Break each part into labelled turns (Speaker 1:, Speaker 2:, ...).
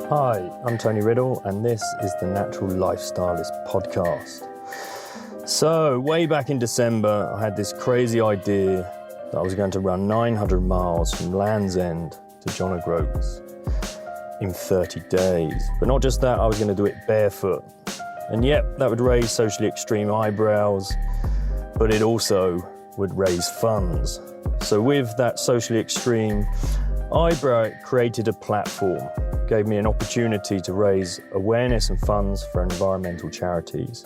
Speaker 1: Hi, I'm Tony Riddle, and this is the Natural Lifestylist podcast. So, way back in December, I had this crazy idea that I was going to run 900 miles from Land's End to John O'Groats in 30 days. But not just that, I was going to do it barefoot. And yep, that would raise socially extreme eyebrows, but it also would raise funds. So with that socially extreme eyebrow, it created a platform, gave me an opportunity to raise awareness and funds for environmental charities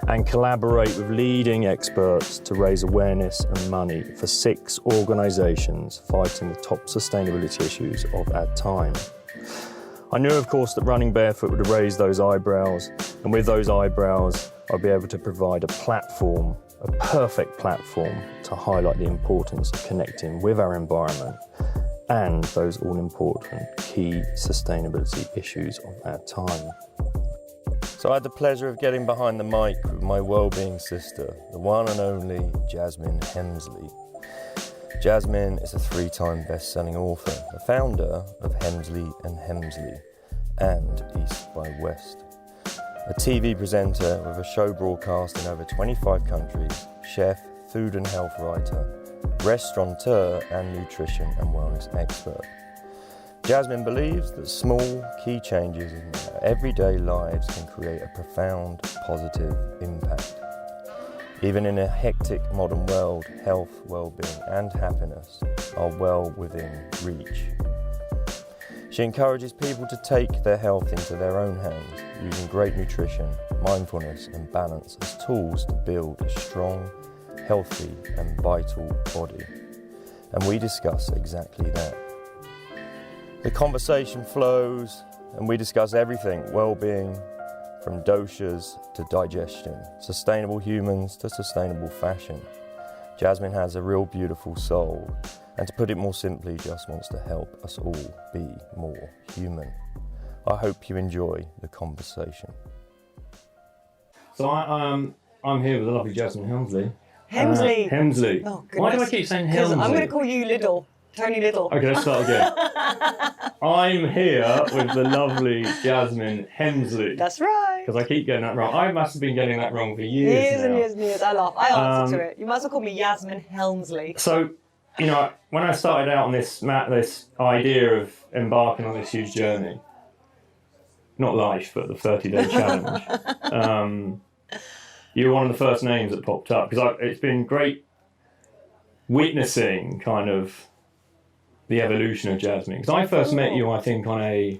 Speaker 1: and collaborate with leading experts to raise awareness and money for 6 organisations fighting the top sustainability issues of our time. I knew, of course, that running barefoot would raise those eyebrows, and with those eyebrows, I'd be able to provide a platform, a perfect platform, to highlight the importance of connecting with our environment and those all-important key sustainability issues of our time. So I had the pleasure of getting behind the mic with my wellbeing sister, the one and only Jasmine Hemsley. Jasmine is a 3-time best-selling author, the founder of Hemsley and Hemsley and East by West. A TV presenter with a show broadcast in over 25 countries, chef, food and health writer, restaurateur and nutrition and wellness expert. Jasmine believes that small, key changes in our everyday lives can create a profound, positive impact. Even in a hectic modern world, health, well-being and happiness are well within reach. She encourages people to take their health into their own hands, using great nutrition, mindfulness and balance as tools to build a strong, healthy and vital body. And we discuss exactly that. The conversation flows and we discuss everything, well-being, from doshas to digestion, sustainable humans to sustainable fashion. Jasmine has a real beautiful soul, and to put it more simply, just wants to help us all be more human. I hope you enjoy the conversation. So I'm here with the lovely Jasmine Hemsley.
Speaker 2: Hemsley.
Speaker 1: Hemsley.
Speaker 2: Oh, goodness.
Speaker 1: Why do I keep saying Hemsley?
Speaker 2: I'm going to call you Riddle. Tony Riddle.
Speaker 1: Okay, let's start again. I'm here with the lovely Jasmine Hemsley.
Speaker 2: That's right.
Speaker 1: Because I keep getting that wrong. I must have been getting that wrong for years now.
Speaker 2: And years and years. I laugh. I answer to it. You might as well call me Jasmine Hemsley.
Speaker 1: So, you know, when I started out on this idea of embarking on this huge journey, not life, but the 30-day challenge, you were one of the first names that popped up. Because it's been great witnessing kind of the evolution of Jasmine. Because I first met you, I think, on a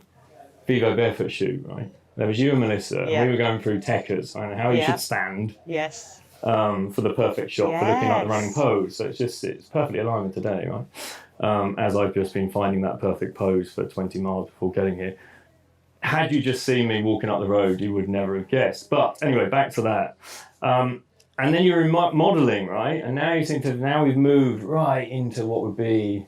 Speaker 1: Vivo Barefoot shoot, right? There was you and Melissa, and we were going through techers, and how you should stand for the perfect shot, for looking like the running pose. So it's perfectly aligned with today, right? As I've just been finding that perfect pose for 20 miles before getting here. Had you just seen me walking up the road, you would never have guessed. But anyway, back to that. And then you were modelling, right? And now now we've moved right into what would be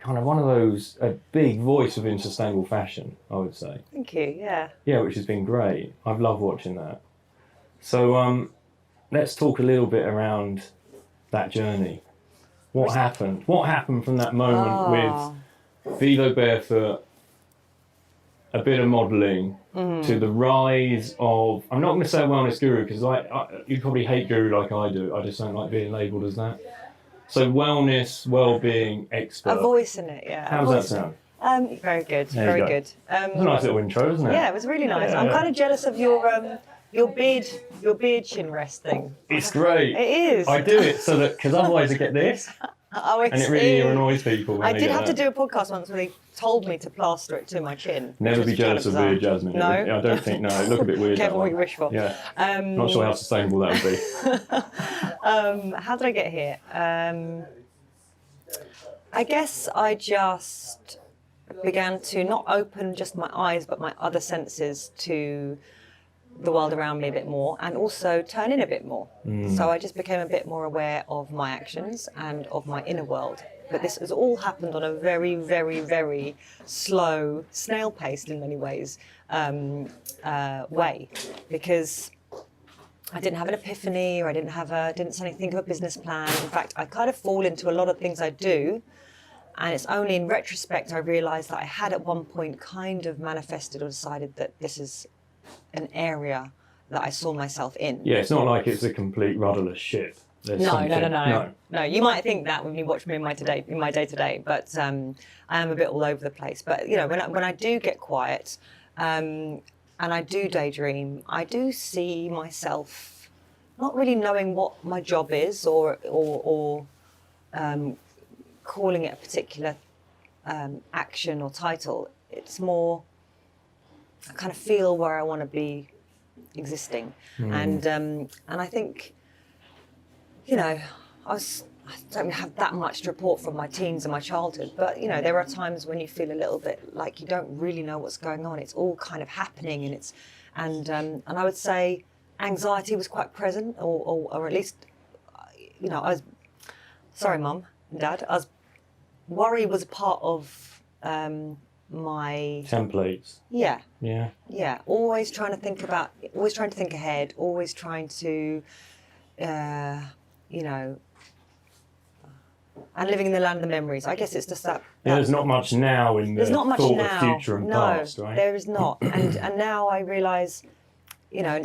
Speaker 1: kind of one of those, a big voice within sustainable fashion, I would say.
Speaker 2: Thank you, yeah.
Speaker 1: Yeah, which has been great. I've loved watching that. So let's talk a little bit around that journey. What happened? What happened from that moment with Vivo Barefoot, a bit of modelling, to the rise of, I'm not going to say wellness guru, because you probably hate guru like I do. I just don't like being labelled as that. So wellness, well-being expert.
Speaker 2: A voice in it, yeah.
Speaker 1: How does that sound?
Speaker 2: Very good, very good.
Speaker 1: It's a nice little intro, isn't it?
Speaker 2: Yeah, it was really nice. I'm kind of jealous of your beard chin rest thing.
Speaker 1: It's great.
Speaker 2: It is.
Speaker 1: I do it so that, because otherwise I get this. And it really annoys people.
Speaker 2: I did have to do a podcast once where they told me to plaster it to my chin.
Speaker 1: Never be jealous of weird, Jasmine.
Speaker 2: No?
Speaker 1: I don't think, no. Look a bit weird.
Speaker 2: Careful what you wish for.
Speaker 1: Yeah. Not sure how sustainable that would be.
Speaker 2: How did I get here? I guess I just began to not open just my eyes, but my other senses to the world around me a bit more, and also turn in a bit more. So I just became a bit more aware of my actions and of my inner world. But this has all happened on a very, very, very slow, snail-paced in many ways, way, because I didn't have an epiphany, or I didn't suddenly think of a business plan. In fact, I kind of fall into a lot of things I do, And it's only in retrospect I realised that I had at one point kind of manifested or decided that this is an area that I saw myself in.
Speaker 1: Yeah, it's not like it's a complete rudderless ship.
Speaker 2: No. You might think that when you watch me in my day-to-day, but I am a bit all over the place. But, you know, when I do get quiet and I do daydream, I do see myself not really knowing what my job is or calling it a particular action or title. It's more, I kind of feel where I want to be existing. And I think, you know, I don't have that much to report from my teens and my childhood, but, you know, there are times when you feel a little bit like you don't really know what's going on. It's all kind of happening, and I would say anxiety was quite present, or at least, you know, sorry, Mum and Dad, worry was a part of my
Speaker 1: templates.
Speaker 2: Yeah. Always trying to think ahead, always trying to, you know, and living in the land of the memories. I guess it's just that.
Speaker 1: There's not much now in the thought of future and past, right?
Speaker 2: There is not. And now I realise, you know, and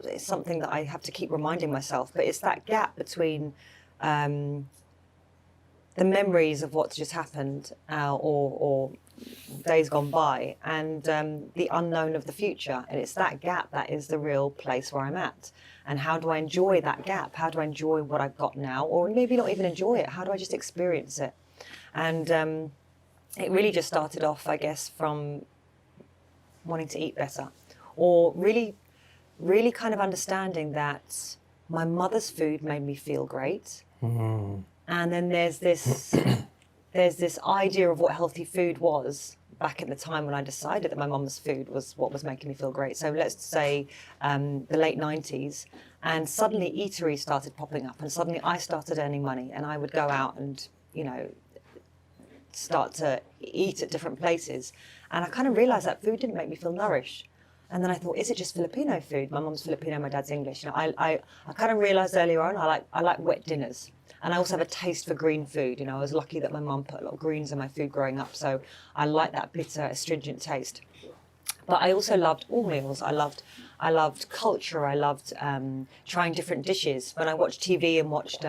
Speaker 2: it's something that I have to keep reminding myself, but it's that gap between the memories of what's just happened or days gone by and the unknown of the future. And it's that gap that is the real place where I'm at. And how do I enjoy that gap? How do I enjoy what I've got now? Or maybe not even enjoy it. How do I just experience it? And it really just started off, I guess, from wanting to eat better, or really kind of understanding that my mother's food made me feel great. And then there's this idea of what healthy food was back at the time when I decided that my mum's food was what was making me feel great. So let's say the late 90s, and suddenly eateries started popping up, and suddenly I started earning money, and I would go out and, you know, start to eat at different places. And I kind of realised that food didn't make me feel nourished. And then I thought, is it just Filipino food? My mum's Filipino, my dad's English. You know, I kind of realised earlier on I like wet dinners. And I also have a taste for green food. You know, I was lucky that my mum put a lot of greens in my food growing up, so I like that bitter, astringent taste. But I also loved all meals. I loved culture. I loved trying different dishes. When I watched TV and watched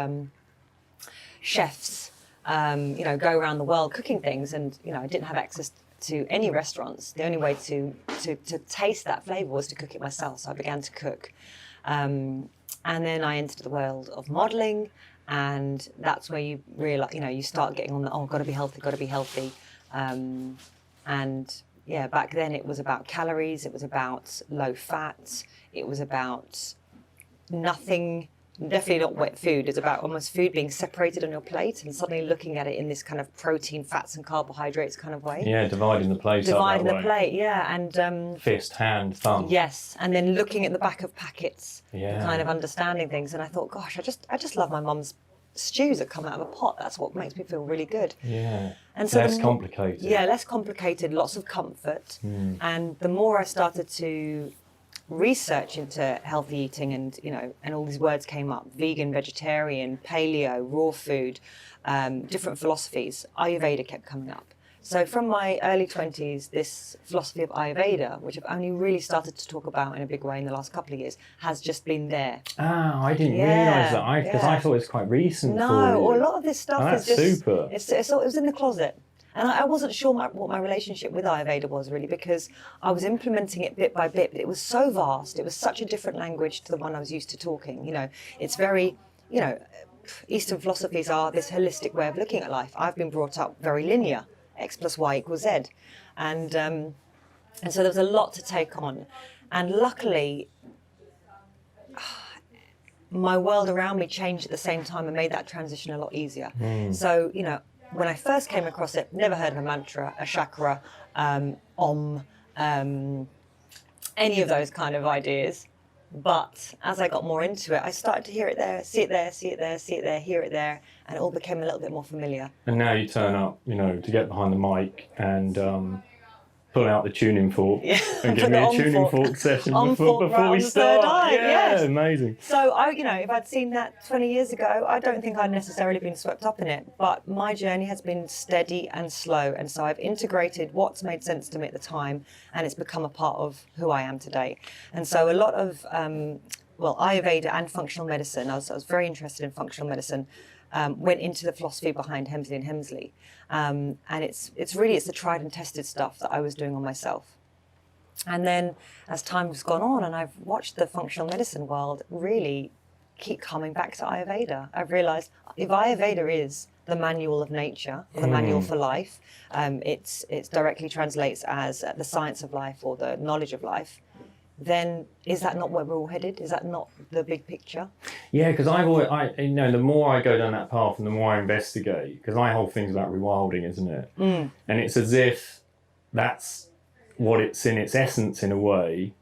Speaker 2: chefs, you know, go around the world cooking things, and, you know, I didn't have access to any restaurants. The only way to taste that flavour was to cook it myself. So I began to cook. And then I entered the world of modelling. And that's where you realise, you know, you start getting on the, got to be healthy. And yeah, back then it was about calories, it was about low fat, it was about nothing, definitely not wet food. It's about almost food being separated on your plate and suddenly looking at it in this kind of protein, fats and carbohydrates kind of way.
Speaker 1: Yeah, dividing the plate up that way.
Speaker 2: Plate, yeah. And
Speaker 1: fist, hand, thumb.
Speaker 2: Yes, and then looking at the back of packets,
Speaker 1: yeah,
Speaker 2: kind of understanding things. And I thought, gosh, I just love my mum's stews that come out of a pot. That's what makes me feel really good.
Speaker 1: Yeah.
Speaker 2: And so
Speaker 1: less complicated.
Speaker 2: Yeah, less complicated, lots of comfort. And the more I started to research into healthy eating, and, you know, and all these words came up: vegan, vegetarian, paleo, raw food, different philosophies. Ayurveda kept coming up. So from my early 20s, this philosophy of Ayurveda, which I've only really started to talk about in a big way in the last couple of years, has just been there.
Speaker 1: Oh, I didn't realise that, because I thought it was quite recent for you.
Speaker 2: No, a lot of this stuff is just...
Speaker 1: super.
Speaker 2: It was in the closet. And I wasn't sure what my relationship with Ayurveda was, really, because I was implementing it bit by bit, but it was so vast. It was such a different language to the one I was used to talking. You know, it's very, you know, Eastern philosophies are this holistic way of looking at life. I've been brought up very linear. X plus Y equals Z. And so there was a lot to take on. And luckily, my world around me changed at the same time and made that transition a lot easier. So, you know, when I first came across it, never heard of a mantra, a chakra, any of those kind of ideas. But as I got more into it, I started to hear it there, see it there, see it there, see it there, hear it there, and it all became a little bit more familiar.
Speaker 1: And now you turn up, you know, to get behind the mic and pull out the tuning fork and give
Speaker 2: Put
Speaker 1: me
Speaker 2: the
Speaker 1: a tuning
Speaker 2: on-fork-
Speaker 1: fork session
Speaker 2: on-fork
Speaker 1: before
Speaker 2: right
Speaker 1: we
Speaker 2: on the
Speaker 1: start.
Speaker 2: third eye,
Speaker 1: Yeah,
Speaker 2: yes.
Speaker 1: amazing.
Speaker 2: So if I'd seen that 20 years ago, I don't think I'd necessarily been swept up in it. But my journey has been steady and slow. And so I've integrated what's made sense to me at the time, and it's become a part of who I am today. And so a lot of, Ayurveda and functional medicine, I was very interested in functional medicine, went into the philosophy behind Hemsley and Hemsley. And it's the tried and tested stuff that I was doing on myself. And then as time has gone on and I've watched the functional medicine world really keep coming back to Ayurveda, I've realized if Ayurveda is the manual of nature, or the manual for life, it directly translates as the science of life or the knowledge of life, then is that not where we're all headed? Is that not the big picture?
Speaker 1: Yeah, because the more I go down that path and the more I investigate, because my whole thing's about rewilding, isn't it? And it's as if that's what it's in its essence, in a way,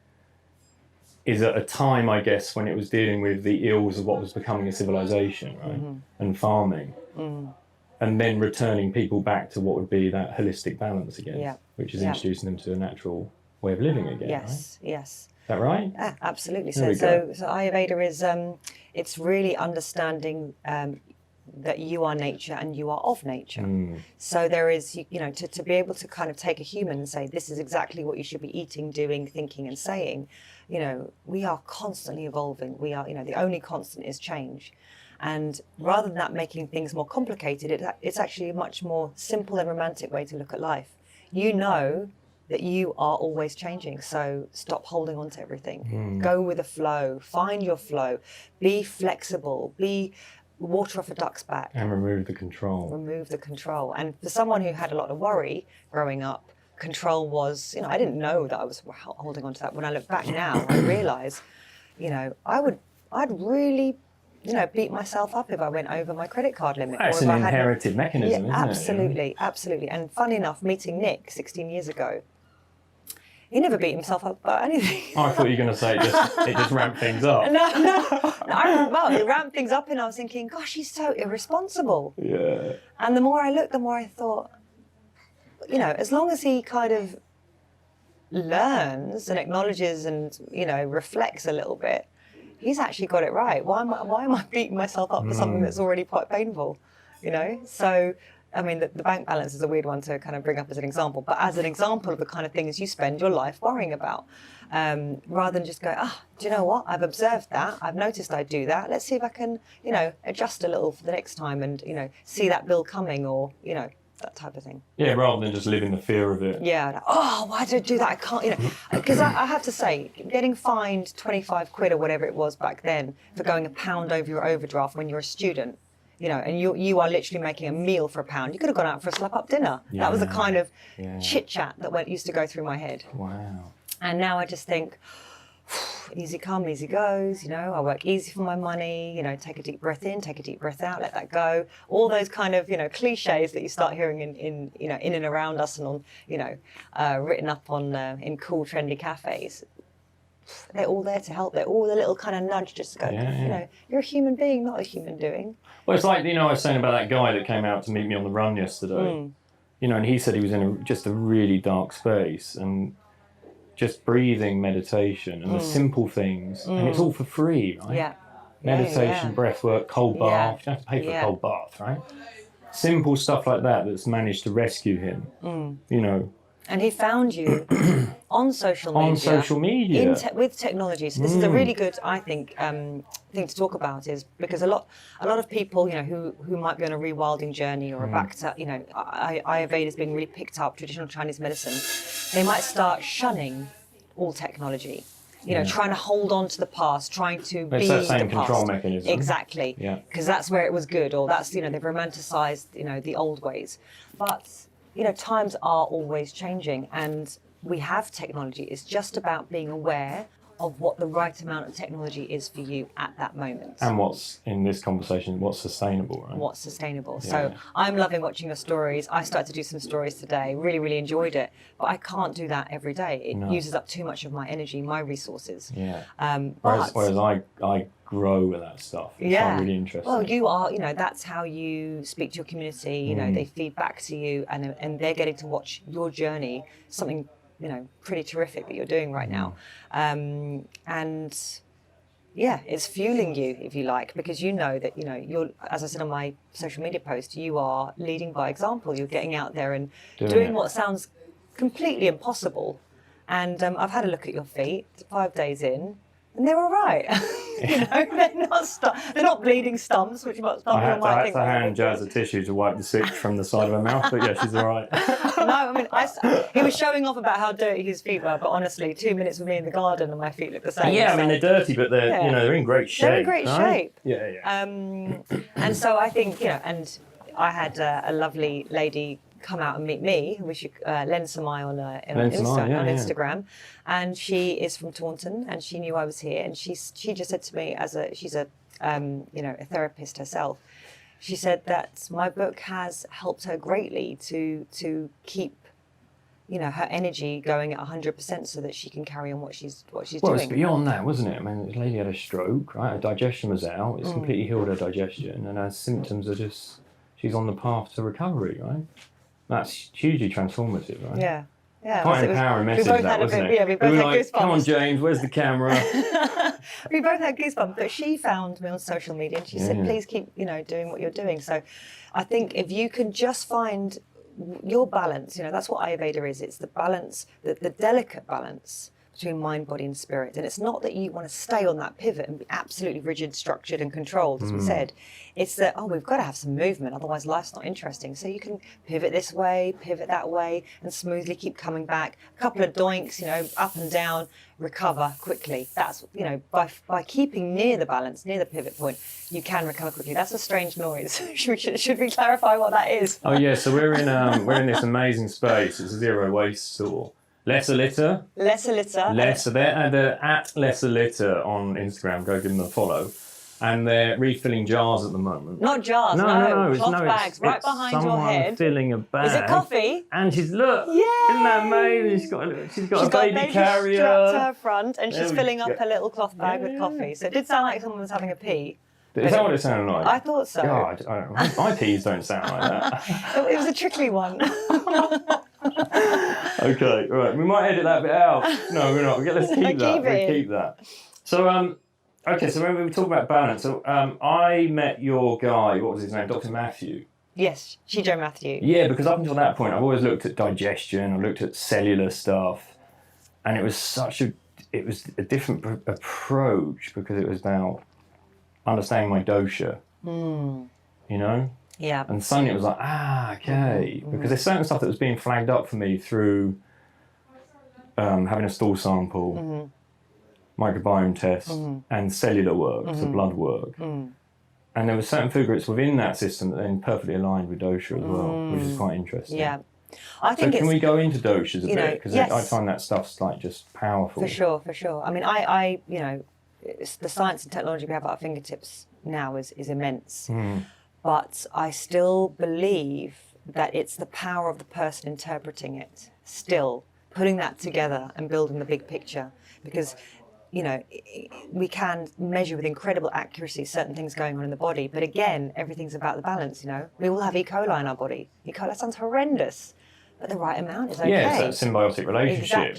Speaker 1: is at a time, I guess, when it was dealing with the ills of what was becoming a civilization, right? And farming. And then returning people back to what would be that holistic balance again, which is introducing them to a natural way of living again,
Speaker 2: Yes.
Speaker 1: Is that right?
Speaker 2: Absolutely.
Speaker 1: There
Speaker 2: So
Speaker 1: we go.
Speaker 2: Ayurveda is, it's really understanding that you are nature and you are of nature. So there is, to be able to kind of take a human and say, this is exactly what you should be eating, doing, thinking and saying, we are constantly evolving. We are, the only constant is change. And rather than that making things more complicated, it's actually a much more simple and romantic way to look at life. You know that you are always changing. So stop holding on to everything. Go with the flow, find your flow, be flexible, be water off a duck's back.
Speaker 1: And remove the control.
Speaker 2: Remove the control. And for someone who had a lot of worry growing up, control was, I didn't know that I was holding on to that. When I look back now, I realise, I'd really, beat myself up if I went over my credit card limit.
Speaker 1: That's
Speaker 2: or
Speaker 1: an
Speaker 2: if
Speaker 1: inherited mechanism, isn't
Speaker 2: absolutely, absolutely. And funny enough, meeting Nick 16 years ago, he never beat himself up about anything.
Speaker 1: I thought you were going to say it just ramped things up.
Speaker 2: No, it ramped things up, and I was thinking, gosh, he's so irresponsible.
Speaker 1: Yeah.
Speaker 2: And the more I looked, the more I thought, as long as he kind of learns and acknowledges and, reflects a little bit, he's actually got it right. Why am I beating myself up for something that's already quite painful? So, I mean, the bank balance is a weird one to kind of bring up as an example, but as an example of the kind of things you spend your life worrying about, rather than just go, do you know what? I've observed that. I've noticed I do that. Let's see if I can, adjust a little for the next time and, see that bill coming or, that type of thing.
Speaker 1: Yeah, rather than just living the fear of it.
Speaker 2: Yeah. Why did I do that? I can't, because I have to say, getting fined 25 quid or whatever it was back then for going £1 over your overdraft when you're a student, and you are literally making a meal for £1. You could have gone out for a slap-up dinner.
Speaker 1: Yeah.
Speaker 2: That was the kind of chit-chat that used to go through my head.
Speaker 1: Wow.
Speaker 2: And now I just think, easy come, easy goes, I work easy for my money, take a deep breath in, take a deep breath out, let that go. All those kind of, cliches that you start hearing in and around us and on, written up on in cool, trendy cafes. They're all there to help. They're all a little kind of nudge just to go, you're a human being, not a human doing.
Speaker 1: Well, it's like, I was saying about that guy that came out to meet me on the run yesterday, and he said he was in just a really dark space and just breathing meditation and the simple things, and it's all for free, right?
Speaker 2: Yeah.
Speaker 1: Meditation, breath work, cold bath. You don't have to pay for a cold bath, right? Simple stuff like that that's managed to rescue him,
Speaker 2: And he found you on social media.
Speaker 1: On social media.
Speaker 2: With technology. So this is a really good, I think, thing to talk about, is because a lot of people, who might be on a rewilding journey or are back to, Ayurveda is being really picked up, traditional Chinese medicine, they might start shunning all technology. Trying to hold on to the past, trying to be
Speaker 1: that same
Speaker 2: the past.
Speaker 1: control mechanism.
Speaker 2: Exactly.
Speaker 1: Yeah.
Speaker 2: Because that's where it was good, or that's, they've romanticized, the old ways. But times are always changing, and we have technology. It's just about being aware of what the right amount of technology is for you at that moment.
Speaker 1: And what's, in this conversation, what's sustainable, right?
Speaker 2: What's sustainable.
Speaker 1: Yeah.
Speaker 2: So I'm loving watching your stories. I started to do some stories today, really, really enjoyed it. But I can't do that every day. It uses up too much of my energy, my resources.
Speaker 1: Yeah.
Speaker 2: Whereas
Speaker 1: I grow with that stuff. It's really interesting.
Speaker 2: Well, you are, that's how you speak to your community. They feed back to you, and they're getting to watch your journey, something pretty terrific that you're doing right now. And yeah, it's fueling you, if you like, because you know that, you're, as I said on my social media post, you are leading by example. You're getting out there and doing what sounds completely impossible. And I've had a look at your feet 5 days in, and they're all right. They're not bleeding stumps, which might
Speaker 1: I had to hand Jazz a tissue to wipe the soot from the side of her mouth, but yeah, she's all right.
Speaker 2: No, he was showing off about how dirty his feet were, but honestly, 2 minutes with me in the garden and my feet look the same.
Speaker 1: Yeah, they're dirty, but they're in great shape.
Speaker 2: They're in great shape.
Speaker 1: Yeah.
Speaker 2: And so I think, and I had a lovely lady come out and meet me, who we should Len Samai on Instagram, and she is from Taunton, and she knew I was here, and she just said to me, she's a therapist herself, she said that my book has helped her greatly to keep her energy going at 100% so that she can carry on what she's doing.
Speaker 1: Well, it's beyond that, wasn't it? I mean, this lady had a stroke, right? Her digestion was out. It's completely healed her digestion, and her symptoms are she's on the path to recovery, right? That's hugely transformative, right?
Speaker 2: Yeah.
Speaker 1: Quite empowering message, wasn't it?
Speaker 2: Yeah, we both had goosebumps.
Speaker 1: Come on, James, where's the camera?
Speaker 2: We both had goosebumps, but she found me on social media and she said, please keep, doing what you're doing. So I think if you can just find your balance, that's what Ayurveda is. It's the balance, the delicate balance between mind, body and spirit. And it's not that you want to stay on that pivot and be absolutely rigid, structured and controlled, as we said. It's that, we've got to have some movement, otherwise life's not interesting. So you can pivot this way, pivot that way, and smoothly keep coming back. A couple of doinks, up and down, recover quickly. That's, by keeping near the balance, near the pivot point, you can recover quickly. That's a strange noise. should we clarify what that is?
Speaker 1: Oh yeah, so we're in this amazing space. It's a zero waste store. Lesser Litter. They're at Lesser Litter on Instagram. Go give them a follow. And they're refilling jars at the moment.
Speaker 2: Not jars, no. Cloth bags right behind your head.
Speaker 1: Someone filling a bag.
Speaker 2: Is it coffee?
Speaker 1: And isn't that amazing? She's got a baby carrier
Speaker 2: strapped to her front, and she's filling up her little cloth bag with coffee. So it did sound like someone was having a pee.
Speaker 1: Is that what it sounded like?
Speaker 2: I thought so.
Speaker 1: God, my peas don't sound like that.
Speaker 2: It was a trickly one.
Speaker 1: Okay, right. We might edit that bit out. No, we're not. Let's keep that.
Speaker 2: We'll
Speaker 1: keep that. So, okay, so when we were talking about balance, so I met your guy, what was his name? Dr. Matthew.
Speaker 2: Yes, Shijo Matthew.
Speaker 1: Yeah, because up until that point, I've always looked at digestion, I looked at cellular stuff, and it was a different approach because it was about understanding my dosha,
Speaker 2: Yeah.
Speaker 1: And suddenly it was like, okay, because there's certain stuff that was being flagged up for me through having a stool sample, microbiome test, and cellular work, so blood work. And there were certain food groups within that system that then perfectly aligned with dosha as well, which is quite interesting.
Speaker 2: Yeah. I think
Speaker 1: can we go into doshas a bit? Because
Speaker 2: yes.
Speaker 1: I find that stuff's like just powerful.
Speaker 2: For sure. I mean, I the science and technology we have at our fingertips now is immense. But I still believe that it's the power of the person interpreting it, still putting that together and building the big picture. Because, we can measure with incredible accuracy certain things going on in the body. But again, everything's about the balance, We all have E. coli in our body. E. coli sounds horrendous, but the right amount is okay.
Speaker 1: Yeah, it's that symbiotic relationship.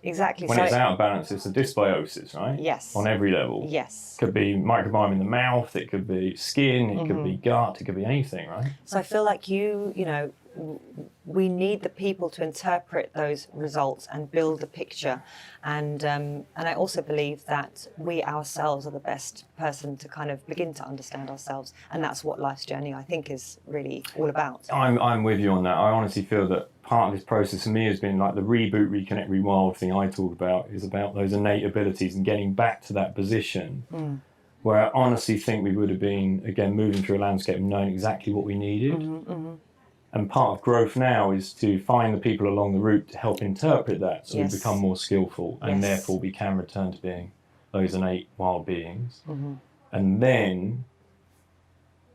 Speaker 2: Exactly.
Speaker 1: When it's out of balance, it's a dysbiosis, right?
Speaker 2: Yes.
Speaker 1: On every level.
Speaker 2: Yes.
Speaker 1: Could be microbiome in the mouth, it could be skin, it could be gut, it could be anything, right?
Speaker 2: So I feel like we need the people to interpret those results and build the picture. And I also believe that we ourselves are the best person to kind of begin to understand ourselves. And that's what life's journey, I think, is really all about.
Speaker 1: I'm with you on that. I honestly feel that part of this process for me has been like the reboot, reconnect, rewild thing I talk about is about those innate abilities and getting back to that position where I honestly think we would have been, again, moving through a landscape and knowing exactly what we needed. And part of growth now is to find the people along the route to help interpret that so we become more skillful and therefore we can return to being those innate wild beings. And then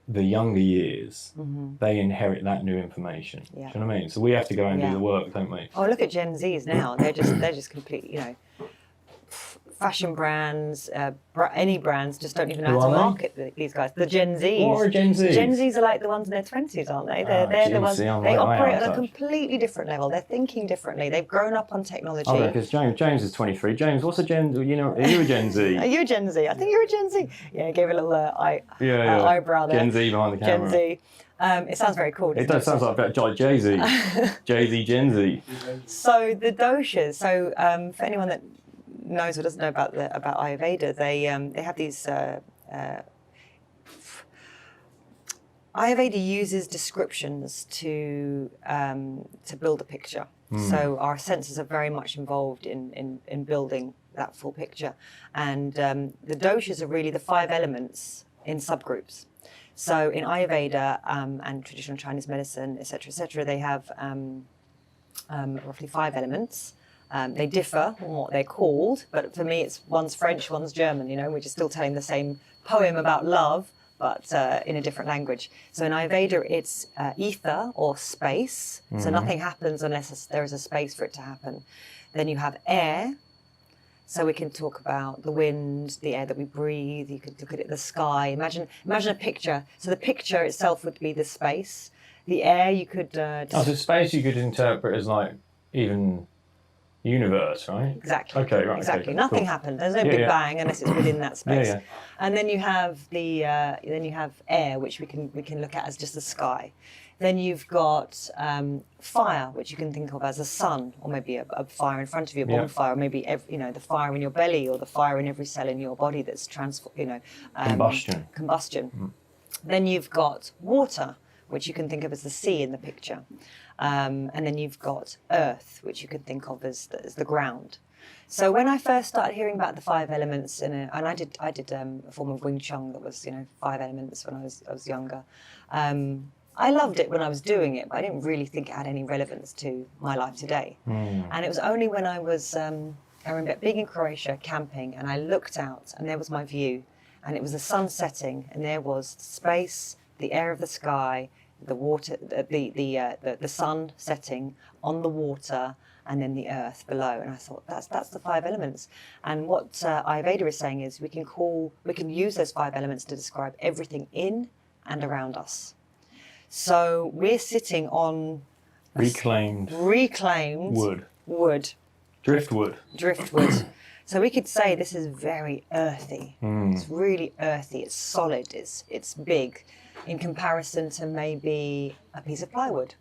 Speaker 1: the younger years, they inherit that new information. Do you know what I mean? So we have to go and do the work, don't we?
Speaker 2: Oh, look at Gen Zs now. They're just completely, fashion brands, any brands just don't even know
Speaker 1: Who
Speaker 2: how to
Speaker 1: are they?
Speaker 2: market these guys. The Gen Zs.
Speaker 1: What are Gen Zs?
Speaker 2: Gen Zs are like the ones in their 20s, aren't they? They're the
Speaker 1: Gen
Speaker 2: ones,
Speaker 1: Z, I'm
Speaker 2: they
Speaker 1: like,
Speaker 2: operate
Speaker 1: I
Speaker 2: on
Speaker 1: am
Speaker 2: a
Speaker 1: such.
Speaker 2: completely different level. They're thinking differently. They've grown up on technology.
Speaker 1: Oh, because James is 23. James, what's a Gen? You know, are you a Gen Z?
Speaker 2: Are you a Gen Z? I think you're a Gen Z. Yeah, gave a little eyebrow there.
Speaker 1: Gen Z behind the camera.
Speaker 2: Gen Z. It sounds very cool.
Speaker 1: It does sound like Jay-Z. Jay-Z, Gen Z.
Speaker 2: So the doshas. So for anyone that knows or doesn't know about Ayurveda, they have these. Ayurveda uses descriptions to build a picture. So our senses are very much involved in building that full picture, and the doshas are really the 5 elements in subgroups. So in Ayurveda and traditional Chinese medicine, etc., they have roughly 5 elements. They differ on what they're called, but for me, it's one's French, one's German. You know, we're just still telling the same poem about love, but in a different language. So in Ayurveda, it's ether or space. So nothing happens unless there is a space for it to happen. Then you have air. So we can talk about the wind, the air that we breathe. You could look at it, the sky. Imagine a picture. So the picture itself would be the space. The air you could.
Speaker 1: So space you could interpret as like even universe, right?
Speaker 2: Exactly.
Speaker 1: Okay, right.
Speaker 2: Exactly.
Speaker 1: Okay,
Speaker 2: Nothing
Speaker 1: cool.
Speaker 2: happened. There's no big bang unless it's within that space.
Speaker 1: Yeah.
Speaker 2: And then you have air, which we can look at as just the sky. Then you've got fire, which you can think of as a sun, or maybe a fire in front of you, a bonfire, or maybe the fire in your belly, or the fire in every cell in your body that's combustion. Then you've got water, which you can think of as the sea in the picture, and then you've got earth, which you can think of as the ground. So when I first started hearing about the 5 elements, and I did a form of Wing Chun that was 5 elements when I was younger. I loved it when I was doing it, but I didn't really think it had any relevance to my life today. And it was only when I was, I remember being in Croatia camping, and I looked out, and there was my view, and it was the sun setting, and there was space, the air of the sky, the water, the sun setting on the water, and then the earth below. And I thought that's the 5 elements. And what Ayurveda is saying is we can use those 5 elements to describe everything in and around us. So we're sitting on
Speaker 1: Reclaimed
Speaker 2: wood. Driftwood. So we could say this is very earthy. It's really earthy. It's solid. It's big, in comparison to maybe a piece of plywood,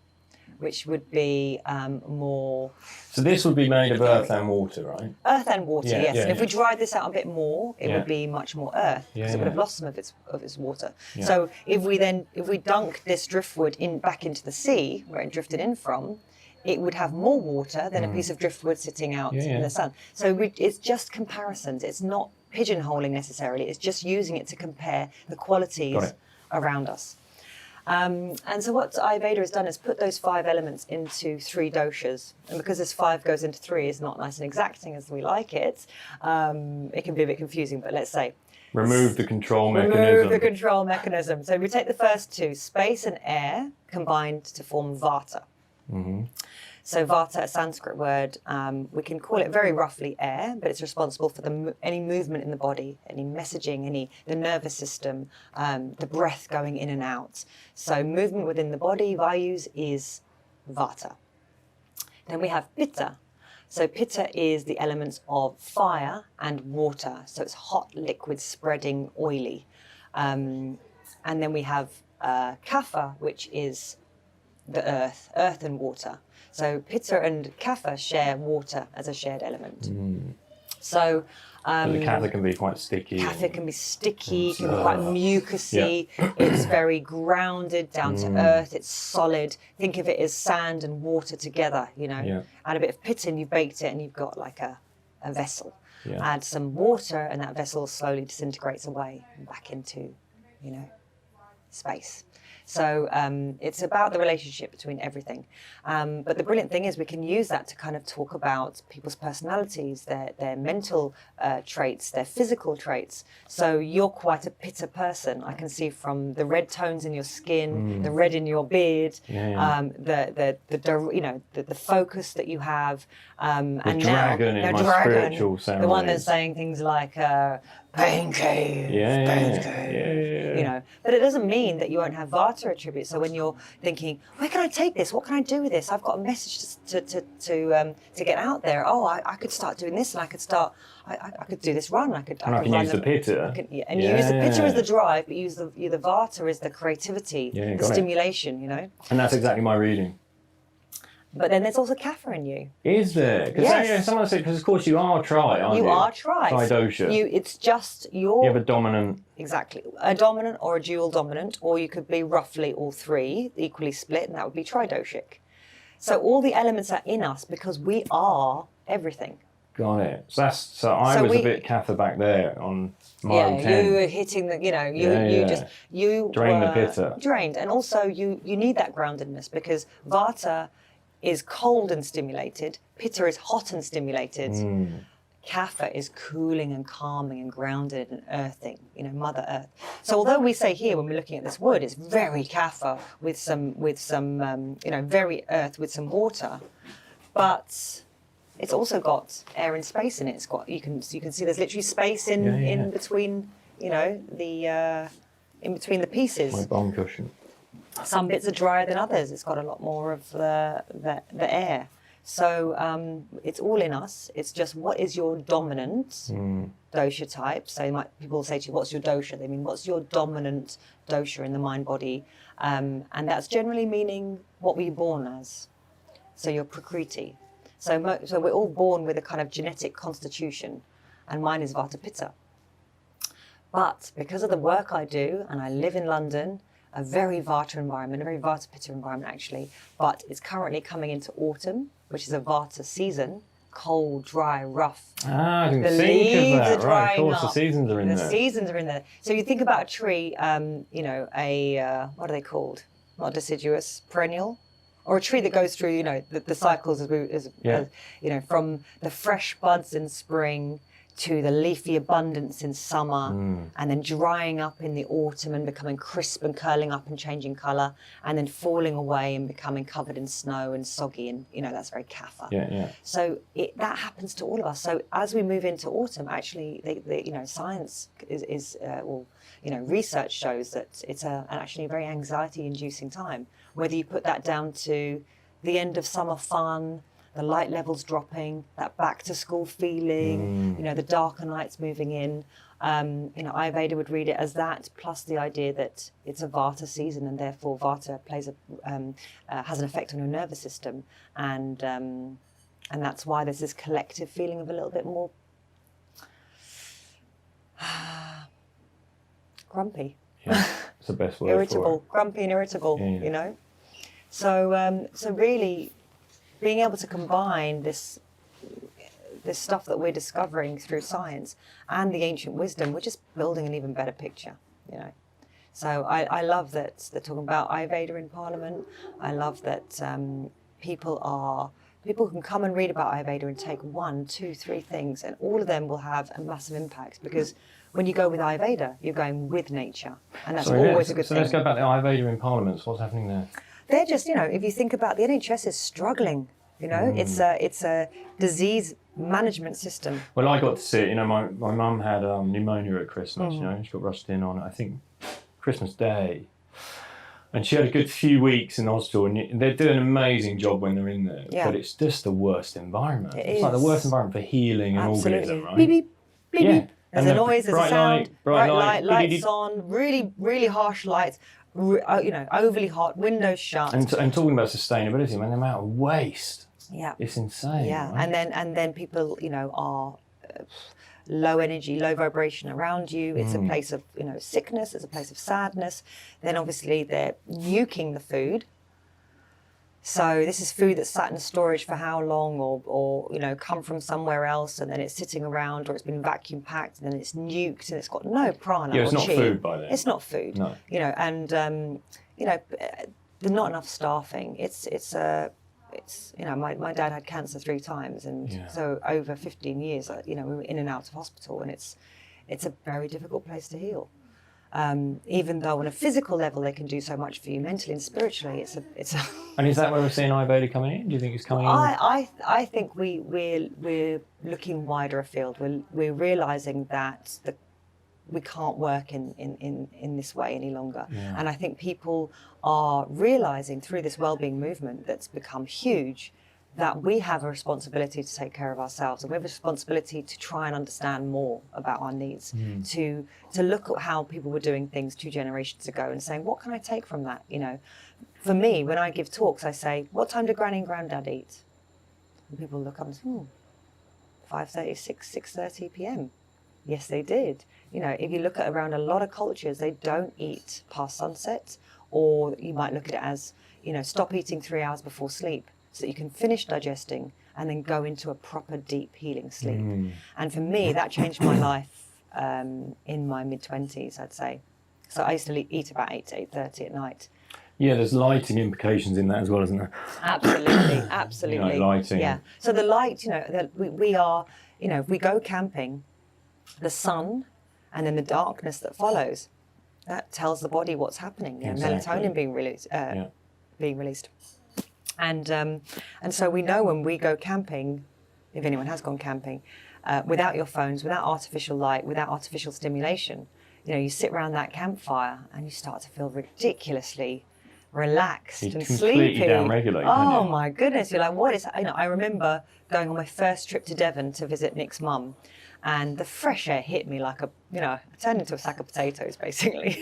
Speaker 2: which would be more.
Speaker 1: So this would be made of earth and water, right?
Speaker 2: Earth and water, yes.
Speaker 1: Yeah,
Speaker 2: and if we dried this out a bit more, it would be much more earth, because it would have lost some of its water.
Speaker 1: Yeah.
Speaker 2: So if we dunk this driftwood back into the sea, where it drifted in from, it would have more water than a piece of driftwood sitting out in the sun. So it's just comparisons. It's not pigeonholing necessarily. It's just using it to compare the qualities around us. And so what Ayurveda has done is put those 5 elements into 3 doshas. And because this 5 goes into 3 is not nice and exacting as we like it, it can be a bit confusing, but let's say.
Speaker 1: Remove the control mechanism.
Speaker 2: Remove the control mechanism. So we take the first 2, space and air, combined to form vata. So vata, a Sanskrit word, we can call it very roughly air, but it's responsible for any movement in the body, any messaging, the nervous system, the breath going in and out. So movement within the body, vayus, is vata. Then we have pitta. So pitta is the elements of fire and water. So it's hot, liquid, spreading, oily. And then we have kapha, which is the earth and water. So pitta and kapha share water as a shared element. So
Speaker 1: But the kapha can be quite sticky.
Speaker 2: Kapha can be sticky, can be quite mucousy. It's very grounded, down to earth. It's solid. Think of it as sand and water together, Add a bit of pitta and you've baked it and you've got like a vessel. Add some water and that vessel slowly disintegrates away back into, space. So it's about the relationship between everything. But the brilliant thing is we can use that to kind of talk about people's personalities, their mental traits, their physical traits. So you're quite a pitta person. I can see from the red tones in your skin, the red in your beard, the focus that you have. And
Speaker 1: dragon
Speaker 2: now,
Speaker 1: in my spiritual ceremonies.
Speaker 2: the one that's saying things like pain cave, pain cave, you know. But it doesn't mean that you won't have Vata attributes. So when you're thinking, where can I take this? What can I do with this? I've got a message to get out there. Oh, I could start doing this, and I could start. I could do this run. I could
Speaker 1: use the pitta.
Speaker 2: You use the pitta as the drive, but use the Vata as the creativity, the stimulation. You know.
Speaker 1: And that's exactly my reading.
Speaker 2: But then there's also Kapha in you.
Speaker 1: Is there? Because
Speaker 2: yes.
Speaker 1: Someone said, because of course you are tri, aren't you?
Speaker 2: You are tri.
Speaker 1: Tri-dosha.
Speaker 2: It's just your...
Speaker 1: You have a dominant...
Speaker 2: Exactly. A dominant or a dual dominant, or you could be roughly all three, equally split, and that would be tridoshic. So all the elements are in us because we are everything.
Speaker 1: Got it. So I was a bit Kapha back there on mile 10.
Speaker 2: You were hitting the, you
Speaker 1: drained the pitta.
Speaker 2: Drained. And also you need that groundedness because Vata is cold and stimulated, Pitta is hot and stimulated, Kapha is cooling and calming and grounded and earthing, Mother Earth. So although we say here when we're looking at this wood, it's very Kapha with some very earth with some water, but it's also got air and space in it. It's got you can see there's literally space in between in between the pieces.
Speaker 1: My bum cushion.
Speaker 2: Some bits are drier than others. It's got a lot more of the air. So it's all in us. It's just what is your dominant dosha type. So people will say to you, what's your dosha? They mean, what's your dominant dosha in the mind body? And that's generally meaning what were you born as? So your prakriti. So we're all born with a kind of genetic constitution. And mine is Vata Pitta. But because of the work I do, and I live in London, a very Vata environment, a very Vata Pitta environment actually, but it's currently coming into autumn, which is a Vata season, cold, dry, rough.
Speaker 1: I didn't think of that, right, of course, the seasons are in there.
Speaker 2: The seasons are in there. So you think about a tree, what are they called? Not deciduous, perennial? Or a tree that goes through, the cycles from the fresh buds in spring to the leafy abundance in summer, and then drying up in the autumn and becoming crisp and curling up and changing colour, and then falling away and becoming covered in snow and soggy, and that's very Kapha. So that happens to all of us. So as we move into autumn, actually, science is research shows that it's actually a very anxiety-inducing time. Whether you put that down to the end of summer fun, the light levels dropping, that back to school feeling, the darker nights moving in. Ayurveda would read it as that, plus the idea that it's a Vata season and therefore Vata has an effect on your nervous system, and that's why there's this collective feeling of a little bit more grumpy.
Speaker 1: Yeah, it's the best word
Speaker 2: irritable,
Speaker 1: for it.
Speaker 2: Grumpy and irritable, So really, being able to combine this stuff that we're discovering through science and the ancient wisdom, we're just building an even better picture, So I love that they're talking about Ayurveda in Parliament. I love that people can come and read about Ayurveda and take 1, 2, 3 things, and all of them will have a massive impact, because when you go with Ayurveda, you're going with nature, and that's always a good thing.
Speaker 1: So let's go back to Ayurveda in Parliaments. What's happening there?
Speaker 2: They're just, if you think about the NHS is struggling, it's a disease management system.
Speaker 1: Well, I got to see it. My mum had pneumonia at Christmas. She got rushed in on, I think, Christmas Day, and she had a good few weeks in the hospital. And they do an amazing job when they're in there, but it's just the worst environment. It's like the worst environment for healing an organism, right?
Speaker 2: Beep, beep, beep, beep. There's a noise, there's a sound, bright light, lights on, really, really harsh lights. Overly hot, windows shut.
Speaker 1: And talking about sustainability, the amount of waste. Yeah, it's insane.
Speaker 2: Yeah,
Speaker 1: right?
Speaker 2: and then people, are low energy, low vibration around you. It's a place of sickness. It's a place of sadness. Then obviously they're nuking the food. So this is food that's sat in storage for how long, or come from somewhere else, and then it's sitting around, or it's been vacuum packed, and then it's nuked, and it's got no prana.
Speaker 1: Yeah, it's
Speaker 2: or
Speaker 1: not
Speaker 2: chi.
Speaker 1: food by then.
Speaker 2: It's not food.
Speaker 1: No.
Speaker 2: And there's not enough staffing. It's my dad had cancer 3 times, and so over 15 years, we were in and out of hospital, and it's a very difficult place to heal. Even though on a physical level they can do so much for you, mentally and spiritually, it's a.
Speaker 1: And is that where we're seeing Ayurveda coming in? Do you think it's coming in?
Speaker 2: I think we're looking wider afield. We're realizing that we can't work in this way any longer. Yeah. And I think people are realizing through this wellbeing movement that's become huge that we have a responsibility to take care of ourselves, and we have a responsibility to try and understand more about our needs, to look at how people were doing things 2 generations ago and saying, what can I take from that? For me, when I give talks, I say, what time do Granny and Granddad eat? And people look up and say, 5:30, 6:30 p.m. Yes, they did. If you look at around a lot of cultures, they don't eat past sunset, or you might look at it as, stop eating 3 hours before sleep so that you can finish digesting and then go into a proper deep healing sleep. And for me, that changed my life in my mid-20s, I'd say. So I used to eat about 8 to 8:30 at night.
Speaker 1: Yeah, there's lighting implications in that as well, isn't there?
Speaker 2: Absolutely.
Speaker 1: Lighting.
Speaker 2: Yeah. So the light, we are, if we go camping, the sun and then the darkness that follows, that tells the body what's happening. Melatonin being released. And so we know when we go camping, if anyone has gone camping, without your phones, without artificial light, without artificial stimulation, you sit around that campfire and you start to feel ridiculously relaxed and sleepy.
Speaker 1: Completely downregulated.
Speaker 2: Oh my goodness! You're like, what is? I remember going on my first trip to Devon to visit Nick's mum, and the fresh air hit me like I turned into a sack of potatoes basically.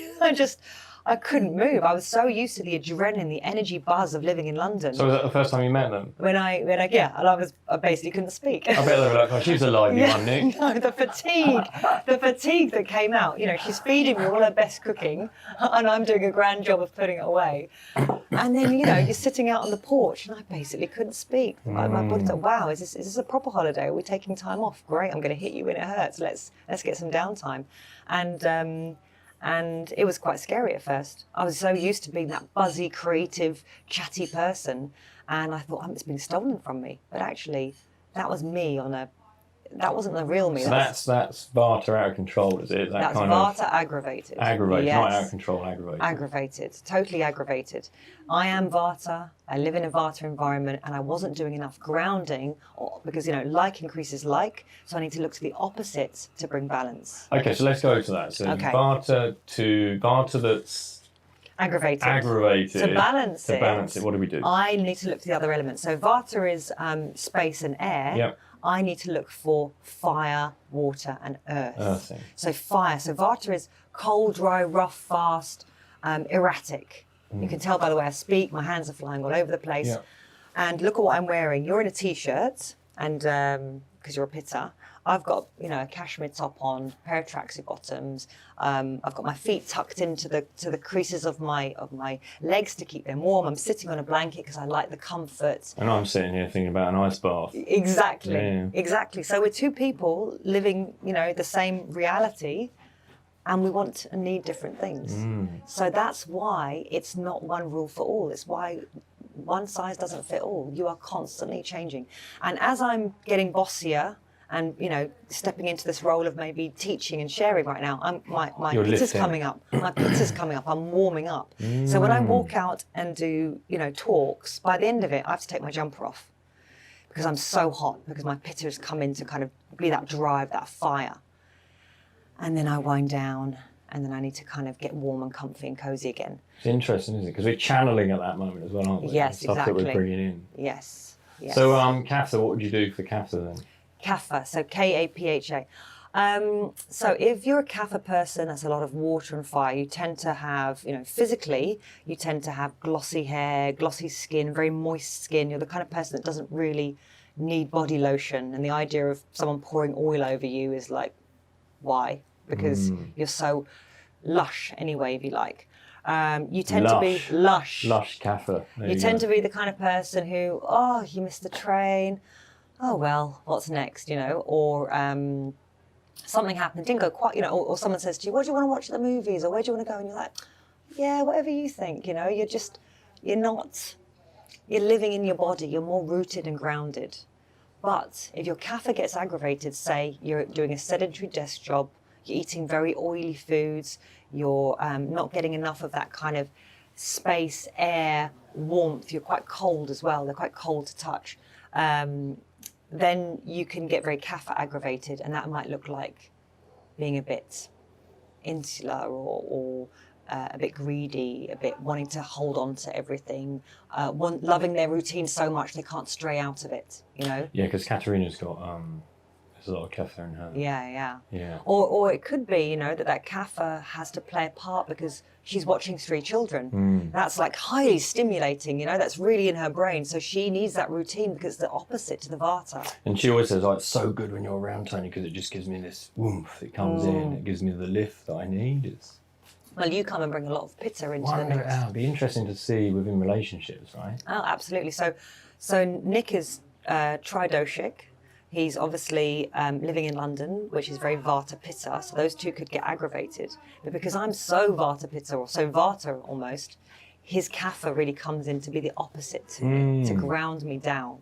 Speaker 2: I couldn't move. I was so used to the adrenaline, the energy buzz of living in London.
Speaker 1: So was that the first time you met them?
Speaker 2: And I basically couldn't speak.
Speaker 1: I bet they were like, oh, she's a lively one, Nick.
Speaker 2: No, the fatigue that came out. She's feeding me all her best cooking, and I'm doing a grand job of putting it away. And then, you're sitting out on the porch, and I basically couldn't speak. My body's like, wow, is this a proper holiday? Are we taking time off? Great, I'm going to hit you when it hurts. Let's get some downtime. And it was quite scary at first. I was so used to being that buzzy, creative, chatty person, and I thought, it's been stolen from me. But actually, that was me that wasn't the real me.
Speaker 1: So that's Vata out of control, is it?
Speaker 2: That's Vata aggravated.
Speaker 1: Aggravated,
Speaker 2: yes.
Speaker 1: Not out of control, aggravated.
Speaker 2: Aggravated, totally aggravated. I am Vata, I live in a Vata environment, and I wasn't doing enough grounding because, like increases like, so I need to look to the opposite to bring balance.
Speaker 1: Okay, so let's go to that. So Vata that's
Speaker 2: aggravated.
Speaker 1: To
Speaker 2: balance
Speaker 1: it, what do we do?
Speaker 2: I need to look to the other elements. So Vata is space and air.
Speaker 1: Yep.
Speaker 2: I need to look for fire, water, and earth.
Speaker 1: Earthing.
Speaker 2: So fire. So Vata is cold, dry, rough, fast, erratic. You can tell by the way I speak. My hands are flying all over the place.
Speaker 1: Yep.
Speaker 2: And look at what I'm wearing. You're in a t-shirt, and because you're a pitta. I've got, a cashmere top on, a pair of tracksuit bottoms. I've got my feet tucked into the creases of my legs to keep them warm. I'm sitting on a blanket because I like the comfort.
Speaker 1: And I'm sitting here thinking about an ice bath.
Speaker 2: Exactly,
Speaker 1: yeah.
Speaker 2: Exactly. So we're 2 people living, the same reality, and we want and need different things. So that's why it's not one rule for all. It's why one size doesn't fit all. You are constantly changing. And as I'm getting bossier, and stepping into this role of maybe teaching and sharing right now, my pitta's coming up. My pitta's coming up. I'm warming up. So when I walk out and do talks, by the end of it, I have to take my jumper off because I'm so hot, because my pitta has come in to kind of be that drive, that fire. And then I wind down, and then I need to kind of get warm and comfy and cozy again. It's
Speaker 1: interesting, isn't it? Because we're channeling at that moment as well, aren't we?
Speaker 2: Yes,
Speaker 1: stuff
Speaker 2: exactly.
Speaker 1: That we're bringing in.
Speaker 2: Yes.
Speaker 1: So Kapha, what would you do for Kapha then?
Speaker 2: Kapha, so Kapha. So if you're a Kapha person, that's a lot of water and fire. You tend to have, physically, you tend to have glossy hair, glossy skin, very moist skin. You're the kind of person that doesn't really need body lotion. And the idea of someone pouring oil over you is like, why? Because you're so lush anyway, if you like. You tend to be lush.
Speaker 1: Lush Kapha.
Speaker 2: You tend to be the kind of person who, you missed the train. Oh, well, what's next, or something happened, didn't go quite, or someone says to you, what do you want to watch at the movies, or where do you want to go? And you're like, Yeah, whatever you think, you know, you're living in your body, you're more rooted and grounded. But if your kapha gets aggravated, say you're doing a sedentary desk job, you're eating very oily foods, you're not getting enough of that kind of space, air, warmth, you're quite cold as well, they're quite cold to touch, then you can get very kapha aggravated, and that might look like being a bit insular or a bit greedy, a bit wanting to hold on to everything, loving their routine so much they can't stray out of it, you know?
Speaker 1: Yeah, because Katerina's got there's a lot of kapha in her.
Speaker 2: Yeah.
Speaker 1: Yeah.
Speaker 2: Or it could be, you know, that kapha has to play a part because she's watching 3 children. That's like highly stimulating, you know, that's really in her brain. So she needs that routine because it's the opposite to the vata.
Speaker 1: And she always says, oh, it's so good when you're around, Tony, because it just gives me this oomph that comes in. It gives me the lift that I need.
Speaker 2: Well, you come and bring a lot of pitta into the mix.
Speaker 1: It'd be interesting to see within relationships, right?
Speaker 2: Oh, absolutely. So Nick is tridoshic. He's obviously living in London, which is very vata pitta. So those two could get aggravated. But because I'm so vata pitta, or so vata almost, his kapha really comes in to be the opposite to me, to ground me down.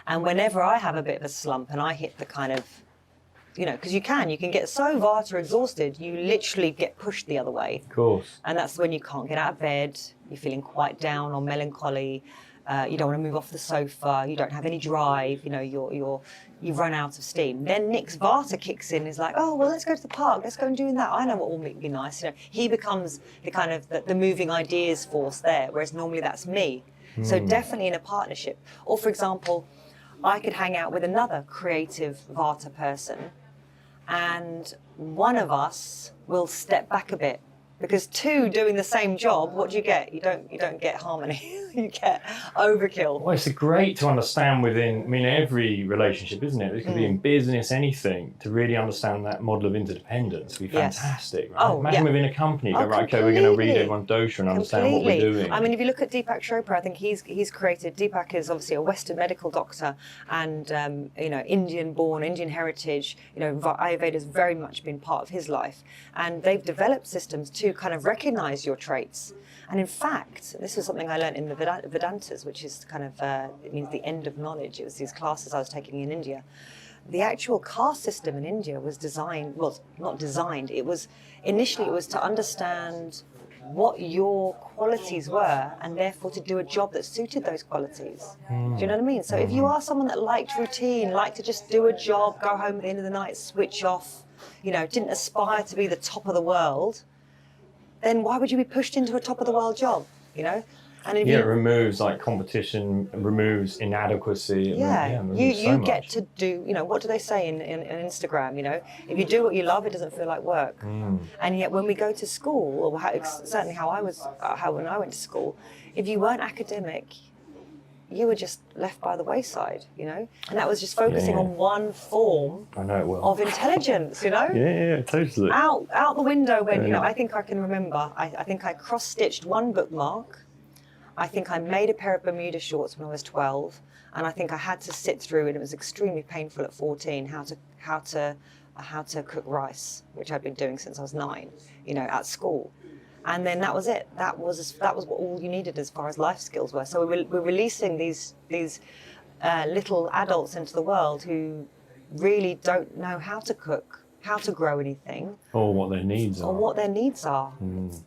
Speaker 2: And whenever I have a bit of a slump and I hit the kind of, you know, because you can get so vata exhausted, you literally get pushed the other way.
Speaker 1: Of course.
Speaker 2: And that's when you can't get out of bed, you're feeling quite down or melancholy, you don't want to move off the sofa, you don't have any drive, you know, you've run out of steam. Then Nick's vata kicks in, is like, oh, well, let's go to the park, let's go and do that. I know what will make me nice. You know, he becomes the kind of the moving ideas force there, whereas normally that's me. So definitely in a partnership. Or for example, I could hang out with another creative vata person, and one of us will step back a bit, because 2 doing the same job, what do you get? You don't get harmony. You get overkill.
Speaker 1: Well, it's great to understand within, I mean, every relationship, isn't it? It could be in business, anything, to really understand that model of interdependence would be fantastic, right?
Speaker 2: Oh,
Speaker 1: Imagine within a company, go, right, okay, we're going to read everyone's dosha and understand what we're doing.
Speaker 2: I mean, if you look at Deepak Chopra, I think he's created, Deepak is obviously a Western medical doctor and, you know, Indian-born, Indian heritage, you know, Ayurveda has very much been part of his life. And they've developed systems to kind of recognize your traits. And in fact, this was something I learned in the Vedantas, which is kind of, it means the end of knowledge. It was these classes I was taking in India. The actual caste system in India was designed, well, not designed, initially it was to understand what your qualities were and therefore to do a job that suited those qualities. Do you know what I mean? So if you are someone that liked routine, liked to just do a job, go home at the end of the night, switch off, you know, didn't aspire to be the top of the world, then why would you be pushed into a top of the world job, you know? And if
Speaker 1: it removes like competition, removes inadequacy.
Speaker 2: You get to do, you know, what do they say in Instagram, you know? If you do what you love, it doesn't feel like work. And yet when we go to school, or certainly how when I went to school, if you weren't academic, you were just left by the wayside, you know? And that was just focusing on one form of intelligence, you know?
Speaker 1: Yeah, totally.
Speaker 2: Out the window when, you know, I think I can remember, I think I cross-stitched one bookmark. I think I made a pair of Bermuda shorts when I was 12, and I think I had to sit through, and it was extremely painful at 14, how to cook rice, which I'd been doing since I was 9, you know, at school. And then that was it. That was what all you needed as far as life skills were. So we're releasing these little adults into the world who really don't know how to cook, how to grow anything,
Speaker 1: or what their needs are.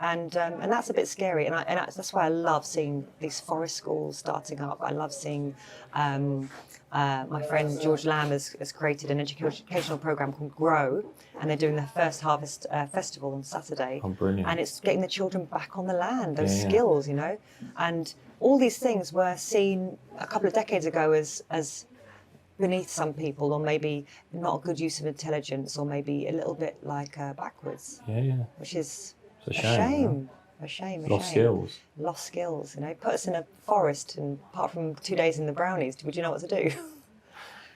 Speaker 2: And that's a bit scary. And that's why I love seeing these forest schools starting up. I love seeing. My friend George Lamb has created an educational program called Grow, and they're doing their first harvest festival on Saturday.
Speaker 1: Oh, brilliant.
Speaker 2: And it's getting the children back on the land, those skills, you know. And all these things were seen a couple of decades ago as beneath some people, or maybe not a good use of intelligence, or maybe a little bit like backwards. Which is a shame. A shame. Lost skills, you know. Put us in a forest, and apart from 2 days in the brownies, would you know what to do?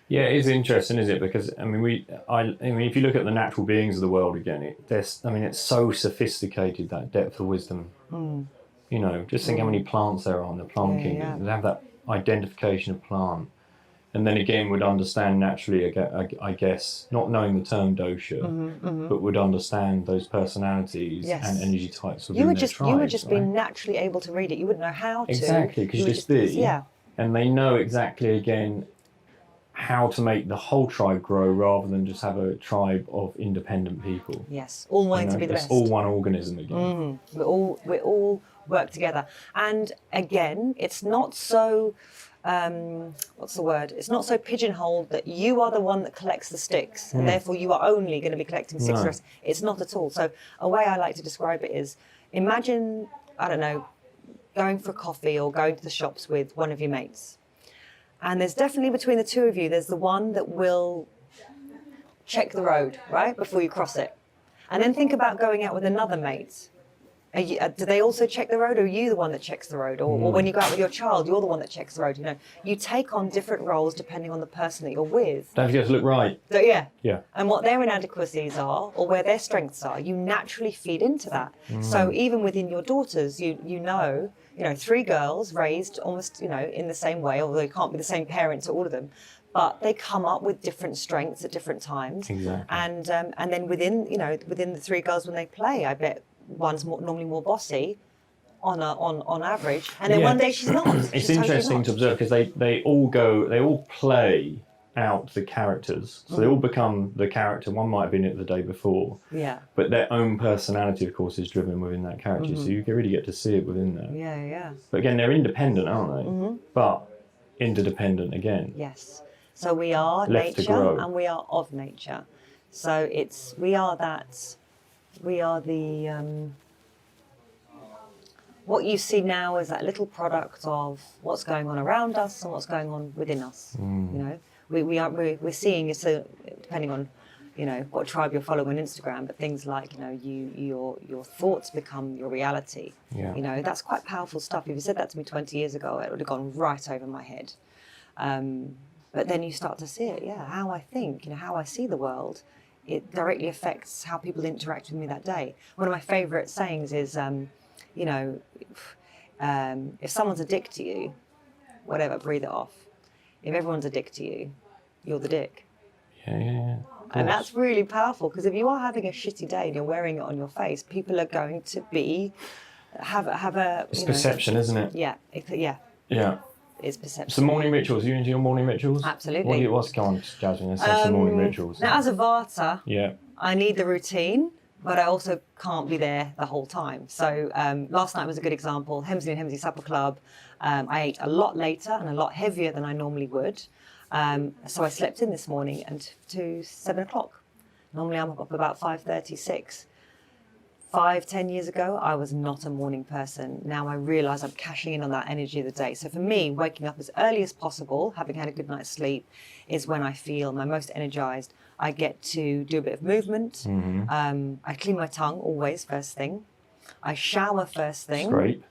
Speaker 1: Yeah, it is interesting, isn't it? Because I mean, if you look at the natural beings of the world again, it's so sophisticated, that depth of wisdom. You know, just think how many plants there are in the plant kingdom. They have that identification of plant. and then again would understand naturally, I guess, not knowing the term dosha, but would understand those personalities and energy types within their tribes.
Speaker 2: You would just be naturally able to read it. You wouldn't know how to.
Speaker 1: Exactly, because you just be.
Speaker 2: Yeah.
Speaker 1: And they know exactly, again, how to make the whole tribe grow rather than just have a tribe of independent people.
Speaker 2: Yes, all wanting to be the best.
Speaker 1: It's all one organism again.
Speaker 2: We all work together. And again, it's not so, what's the word? It's not so pigeonholed that you are the one that collects the sticks and therefore you are only going to be collecting sticks. No. It's not at all. So a way I like to describe it is, imagine, I don't know, going for coffee or going to the shops with one of your mates. And there's definitely between the two of you, there's the one that will check the road, right, before you cross it. And then think about going out with another mate. Do they also check the road, or are you the one that checks the road? Or when you go out with your child, you're the one that checks the road. You know, you take on different roles depending on the person that you're with.
Speaker 1: Don't forget to look right.
Speaker 2: So, yeah.
Speaker 1: Yeah.
Speaker 2: And what their inadequacies are, or where their strengths are, you naturally feed into that. So even within your daughters, you know, 3 girls raised almost, in the same way, although you can't be the same parent to all of them. But they come up with different strengths at different times.
Speaker 1: Exactly.
Speaker 2: And then within the 3 girls when they play, I bet one's normally more bossy on average, and then one day she's not.
Speaker 1: It's interesting to observe because they all play out the characters, so they all become the character. One might have been it the day before, but their own personality, of course, is driven within that character. So you really get to see it within there.
Speaker 2: Yeah.
Speaker 1: But again, they're independent, aren't they? But interdependent again.
Speaker 2: Yes. So we are
Speaker 1: left
Speaker 2: nature, and we are of nature. So we are the what you see now is that little product of what's going on around us and what's going on within us. We're seeing, so depending on what tribe you're following on Instagram, but things like your thoughts become your reality. That's quite powerful stuff. If you said that to me 20 years ago, it would have gone right over my head. But then you start to see it, how I think, how I see the world. It directly affects how people interact with me that day. One of my favourite sayings is, if someone's a dick to you, whatever, breathe it off. If everyone's a dick to you, you're the dick.
Speaker 1: Yeah.
Speaker 2: And that's really powerful, because if you are having a shitty day and you're wearing it on your face, people are going to have a.
Speaker 1: It's perception, isn't it?
Speaker 2: Yeah.
Speaker 1: Yeah.
Speaker 2: It's perception.
Speaker 1: So morning rituals. Are you into your morning rituals?
Speaker 2: Absolutely.
Speaker 1: What's going on, Jasmine? Let's have some morning rituals.
Speaker 2: Now, as a Vata,
Speaker 1: I
Speaker 2: need the routine, but I also can't be there the whole time. So last night was a good example. Hemsley and Hemsley Supper Club. I ate a lot later and a lot heavier than I normally would. So I slept in this morning to 7 o'clock. Normally I'm up about 5:30, 6. 5-10 years ago, I was not a morning person. Now I realise I'm cashing in on that energy of the day. So for me, waking up as early as possible, having had a good night's sleep, is when I feel my most energised. I get to do a bit of movement. I clean my tongue always first thing. I shower first thing.
Speaker 1: Scrape.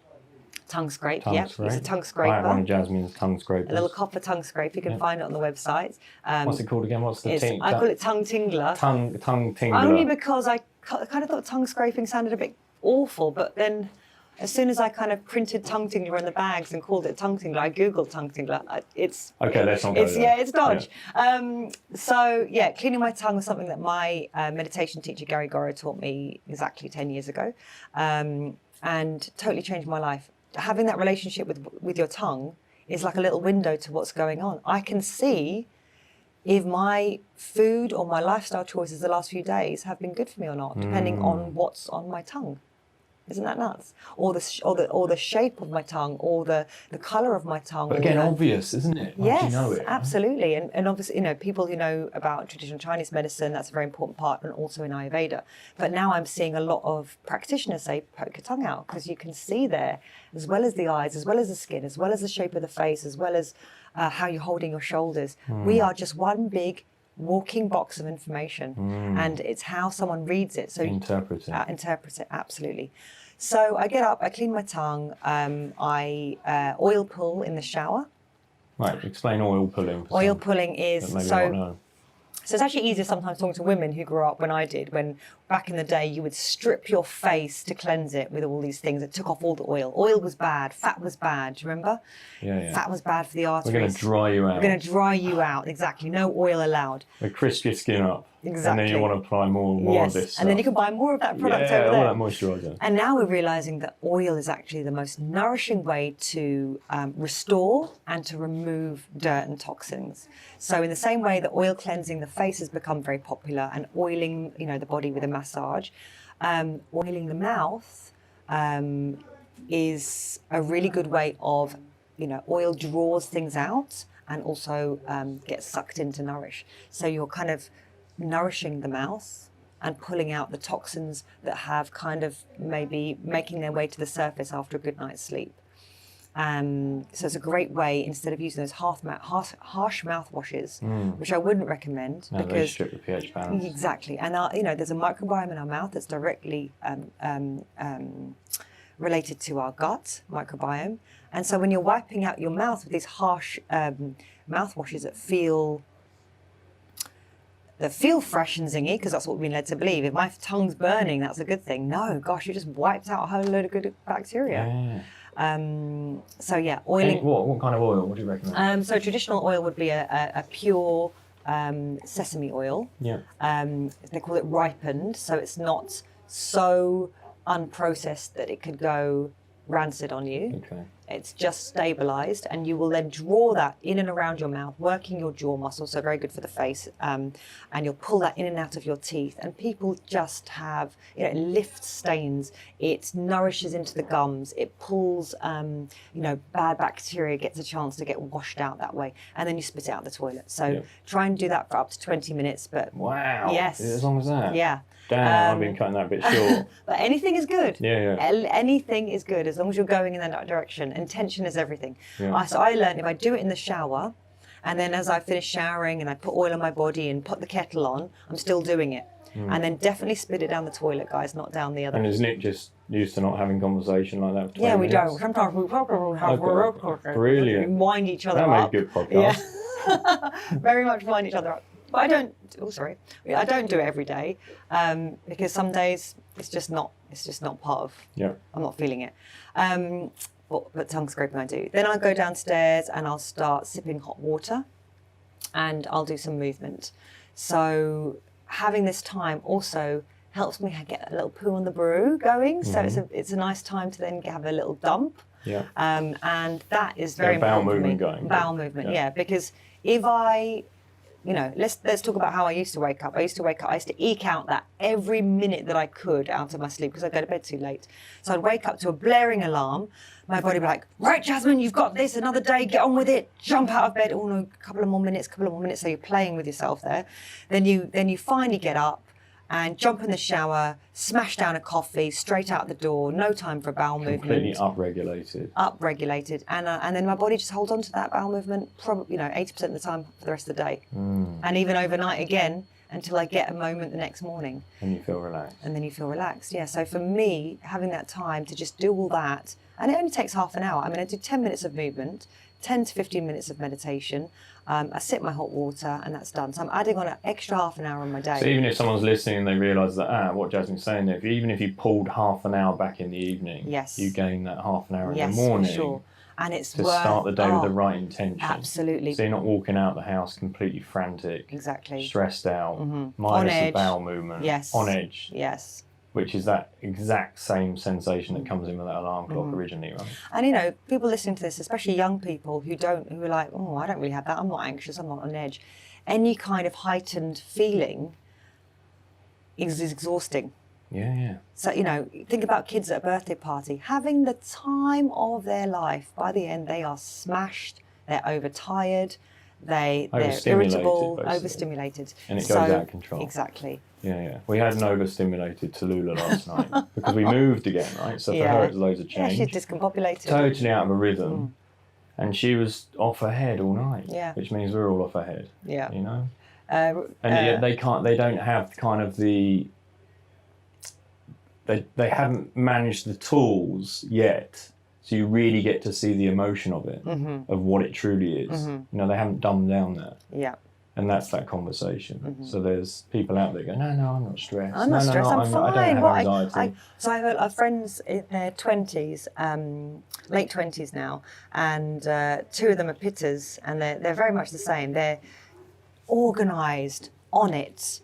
Speaker 2: Tongue scrape, it's a tongue scraper.
Speaker 1: I have one of Jasmine's tongue scrapers.
Speaker 2: A little copper tongue scrape. You can find it on the website.
Speaker 1: What's it called again? What's the thing?
Speaker 2: I call it tongue tingler.
Speaker 1: Tongue tingler.
Speaker 2: Only because I kind of thought tongue scraping sounded a bit awful, but then as soon as I kind of printed tongue tingler in the bags and called it tongue tingler, I googled tongue tingler. Let's not go there. It's dodge. Yeah. Cleaning my tongue was something that my meditation teacher Gary Goro taught me exactly 10 years ago, and totally changed my life. Having that relationship with your tongue is like a little window to what's going on. I can see if my food or my lifestyle choices the last few days have been good for me or not, depending on what's on my tongue. Isn't that nuts? Or the shape of my tongue, or the colour of my tongue.
Speaker 1: But again, obvious, isn't it?
Speaker 2: Yes,
Speaker 1: you know it,
Speaker 2: absolutely. And obviously, people who know about traditional Chinese medicine, that's a very important part, and also in Ayurveda. But now I'm seeing a lot of practitioners say, poke your tongue out, because you can see there, as well as the eyes, as well as the skin, as well as the shape of the face, as well as how you're holding your shoulders. We are just one big walking box of information, and it's how someone reads it. So
Speaker 1: interpret
Speaker 2: it, absolutely. So I get up, I clean my tongue, I oil pull in the shower.
Speaker 1: Right, explain oil pulling.
Speaker 2: Oil pulling is, So it's actually easier sometimes talking to women who grew up when I did, when back in the day you would strip your face to cleanse it with all these things that took off all the oil. Oil was bad, fat was bad, do you remember?
Speaker 1: Yeah.
Speaker 2: Fat was bad for the arteries.
Speaker 1: We're going to dry you out.
Speaker 2: We're going to dry you out, exactly. No oil allowed.
Speaker 1: We crisp your skin up.
Speaker 2: Exactly.
Speaker 1: And then you want to apply more of this stuff.
Speaker 2: And then you can buy more of that product over there.
Speaker 1: all that moisturiser.
Speaker 2: And now we're realising that oil is actually the most nourishing way to restore and to remove dirt and toxins. So in the same way that oil cleansing the face has become very popular, and oiling, the body with a massage, oiling the mouth is a really good way of, oil draws things out and also gets sucked in to nourish. So you're kind of nourishing the mouth and pulling out the toxins that have kind of maybe making their way to the surface after a good night's sleep. So it's a great way, instead of using those harsh mouthwashes, which I wouldn't recommend,
Speaker 1: because they strip the pH balance.
Speaker 2: Exactly. And there's a microbiome in our mouth that's directly related to our gut microbiome. And so when you're wiping out your mouth with these harsh mouthwashes that feel fresh and zingy, because that's what we've been led to believe. If my tongue's burning, that's a good thing. No, gosh, you just wiped out a whole load of good bacteria. Oiling.
Speaker 1: What kind of oil would you recommend?
Speaker 2: So traditional oil would be a pure sesame oil.
Speaker 1: Yeah.
Speaker 2: They call it ripened, so it's not so unprocessed that it could go rancid on you.
Speaker 1: Okay.
Speaker 2: It's just stabilized, and you will then draw that in and around your mouth, working your jaw muscle, so very good for the face, and you'll pull that in and out of your teeth, and people just have, it lifts stains, it nourishes into the gums, it pulls, bad bacteria gets a chance to get washed out that way, and then you spit it out the toilet. So try and do that for up to 20 minutes, but...
Speaker 1: Wow.
Speaker 2: Yes.
Speaker 1: As long as that?
Speaker 2: Yeah.
Speaker 1: Damn, I've been cutting that bit short.
Speaker 2: But anything is good.
Speaker 1: Yeah.
Speaker 2: Anything is good as long as you're going in that direction. Intention is everything.
Speaker 1: Yeah.
Speaker 2: So I learned if I do it in the shower, and then as I finish showering and I put oil on my body and put the kettle on, I'm still doing it. And then definitely spit it down the toilet, guys, not down the other.
Speaker 1: And is Nick just used to not having conversation like that? For
Speaker 2: Yeah, we
Speaker 1: minutes?
Speaker 2: don't. Sometimes we have
Speaker 1: Brilliant.
Speaker 2: We wind each other
Speaker 1: that
Speaker 2: up.
Speaker 1: made a good podcast.
Speaker 2: Yeah. Very much wind each other up. But I don't. Oh, sorry. I don't do it every day because some days it's just not part of.
Speaker 1: Yeah.
Speaker 2: I'm not feeling it. But tongue scraping I do. Then I go downstairs and I'll start sipping hot water, and I'll do some movement. So having this time also helps me get a little poo on the brew going. So it's a nice time to then have a little dump.
Speaker 1: Yeah.
Speaker 2: And that is very
Speaker 1: bowel
Speaker 2: important
Speaker 1: movement
Speaker 2: for me.
Speaker 1: going.
Speaker 2: Bowel movement, yeah. Because if I, let's talk about how I used to wake up. I used to eke out that every minute that I could out of my sleep because I go to bed too late. So I'd wake up to a blaring alarm. My body would be like, right, Jasmine, you've got this, another day, get on with it. Jump out of bed. Oh no, a couple of more minutes. So you're playing with yourself there. Then you finally get up and jump in the shower, smash down a coffee, straight out the door, no time for bowel movement.
Speaker 1: Completely upregulated.
Speaker 2: And then my body just holds on to that bowel movement, probably 80% of the time for the rest of the day. And even overnight again, until I get a moment the next morning.
Speaker 1: And you feel relaxed.
Speaker 2: And then you feel relaxed, yeah. So for me, having that time to just do all that, and it only takes half an hour. I mean, I do 10 minutes of movement, 10 to 15 minutes of meditation. I sip my hot water and that's done. So I'm adding on an extra half an hour on my day.
Speaker 1: So even if someone's listening and they realise that, what Jasmine's saying there, even if you pulled half an hour back in the evening, you gain that half an hour in the morning.
Speaker 2: Yes, for sure. And it's
Speaker 1: to start the day with the right intention.
Speaker 2: Absolutely.
Speaker 1: So you're not walking out the house completely frantic,
Speaker 2: exactly,
Speaker 1: stressed out, minus the bowel movement, on edge.
Speaker 2: Yes.
Speaker 1: Which is that exact same sensation that comes in with that alarm clock originally, right?
Speaker 2: And people listening to this, especially young people who are like, oh, I don't really have that. I'm not anxious. I'm not on edge. Any kind of heightened feeling is exhausting.
Speaker 1: Yeah.
Speaker 2: So, think about kids at a birthday party, having the time of their life. By the end, they are smashed, they're overtired, they're irritable,
Speaker 1: basically.
Speaker 2: Overstimulated.
Speaker 1: And it goes out of control.
Speaker 2: Exactly.
Speaker 1: Yeah. We had an overstimulated Tallulah last night because we moved again, right? So for her, it's loads of change.
Speaker 2: Yeah, she's discombobulated.
Speaker 1: Totally out of a rhythm. And she was off her head all night.
Speaker 2: Yeah.
Speaker 1: Which means we're all off our head.
Speaker 2: Yeah.
Speaker 1: And yet they don't have kind of the... They haven't managed the tools yet, so you really get to see the emotion of it, of what it truly is. They haven't dumbed down that.
Speaker 2: Yeah.
Speaker 1: And that's that conversation. So there's people out there going, no, I'm not stressed.
Speaker 2: I'm not stressed, I'm fine.
Speaker 1: I don't have anxiety.
Speaker 2: So I have friends in their 20s, late 20s now, and 2 of them are pitters, and they're very much the same. They're organised, on it.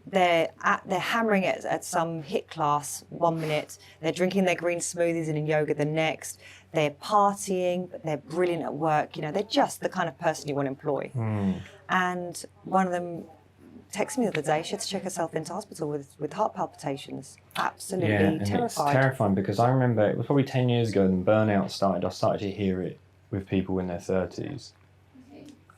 Speaker 2: They're hammering it at some HIIT class 1 minute. They're drinking their green smoothies and in yoga the next. They're partying, but they're brilliant at work. You know, they're just the kind of person you want to employ. And one of them texted me the other day. She had to check herself into hospital with heart palpitations. Absolutely
Speaker 1: and
Speaker 2: terrified.
Speaker 1: It's terrifying because I remember it was probably 10 years ago when burnout started. I started to hear it with people in their 30s.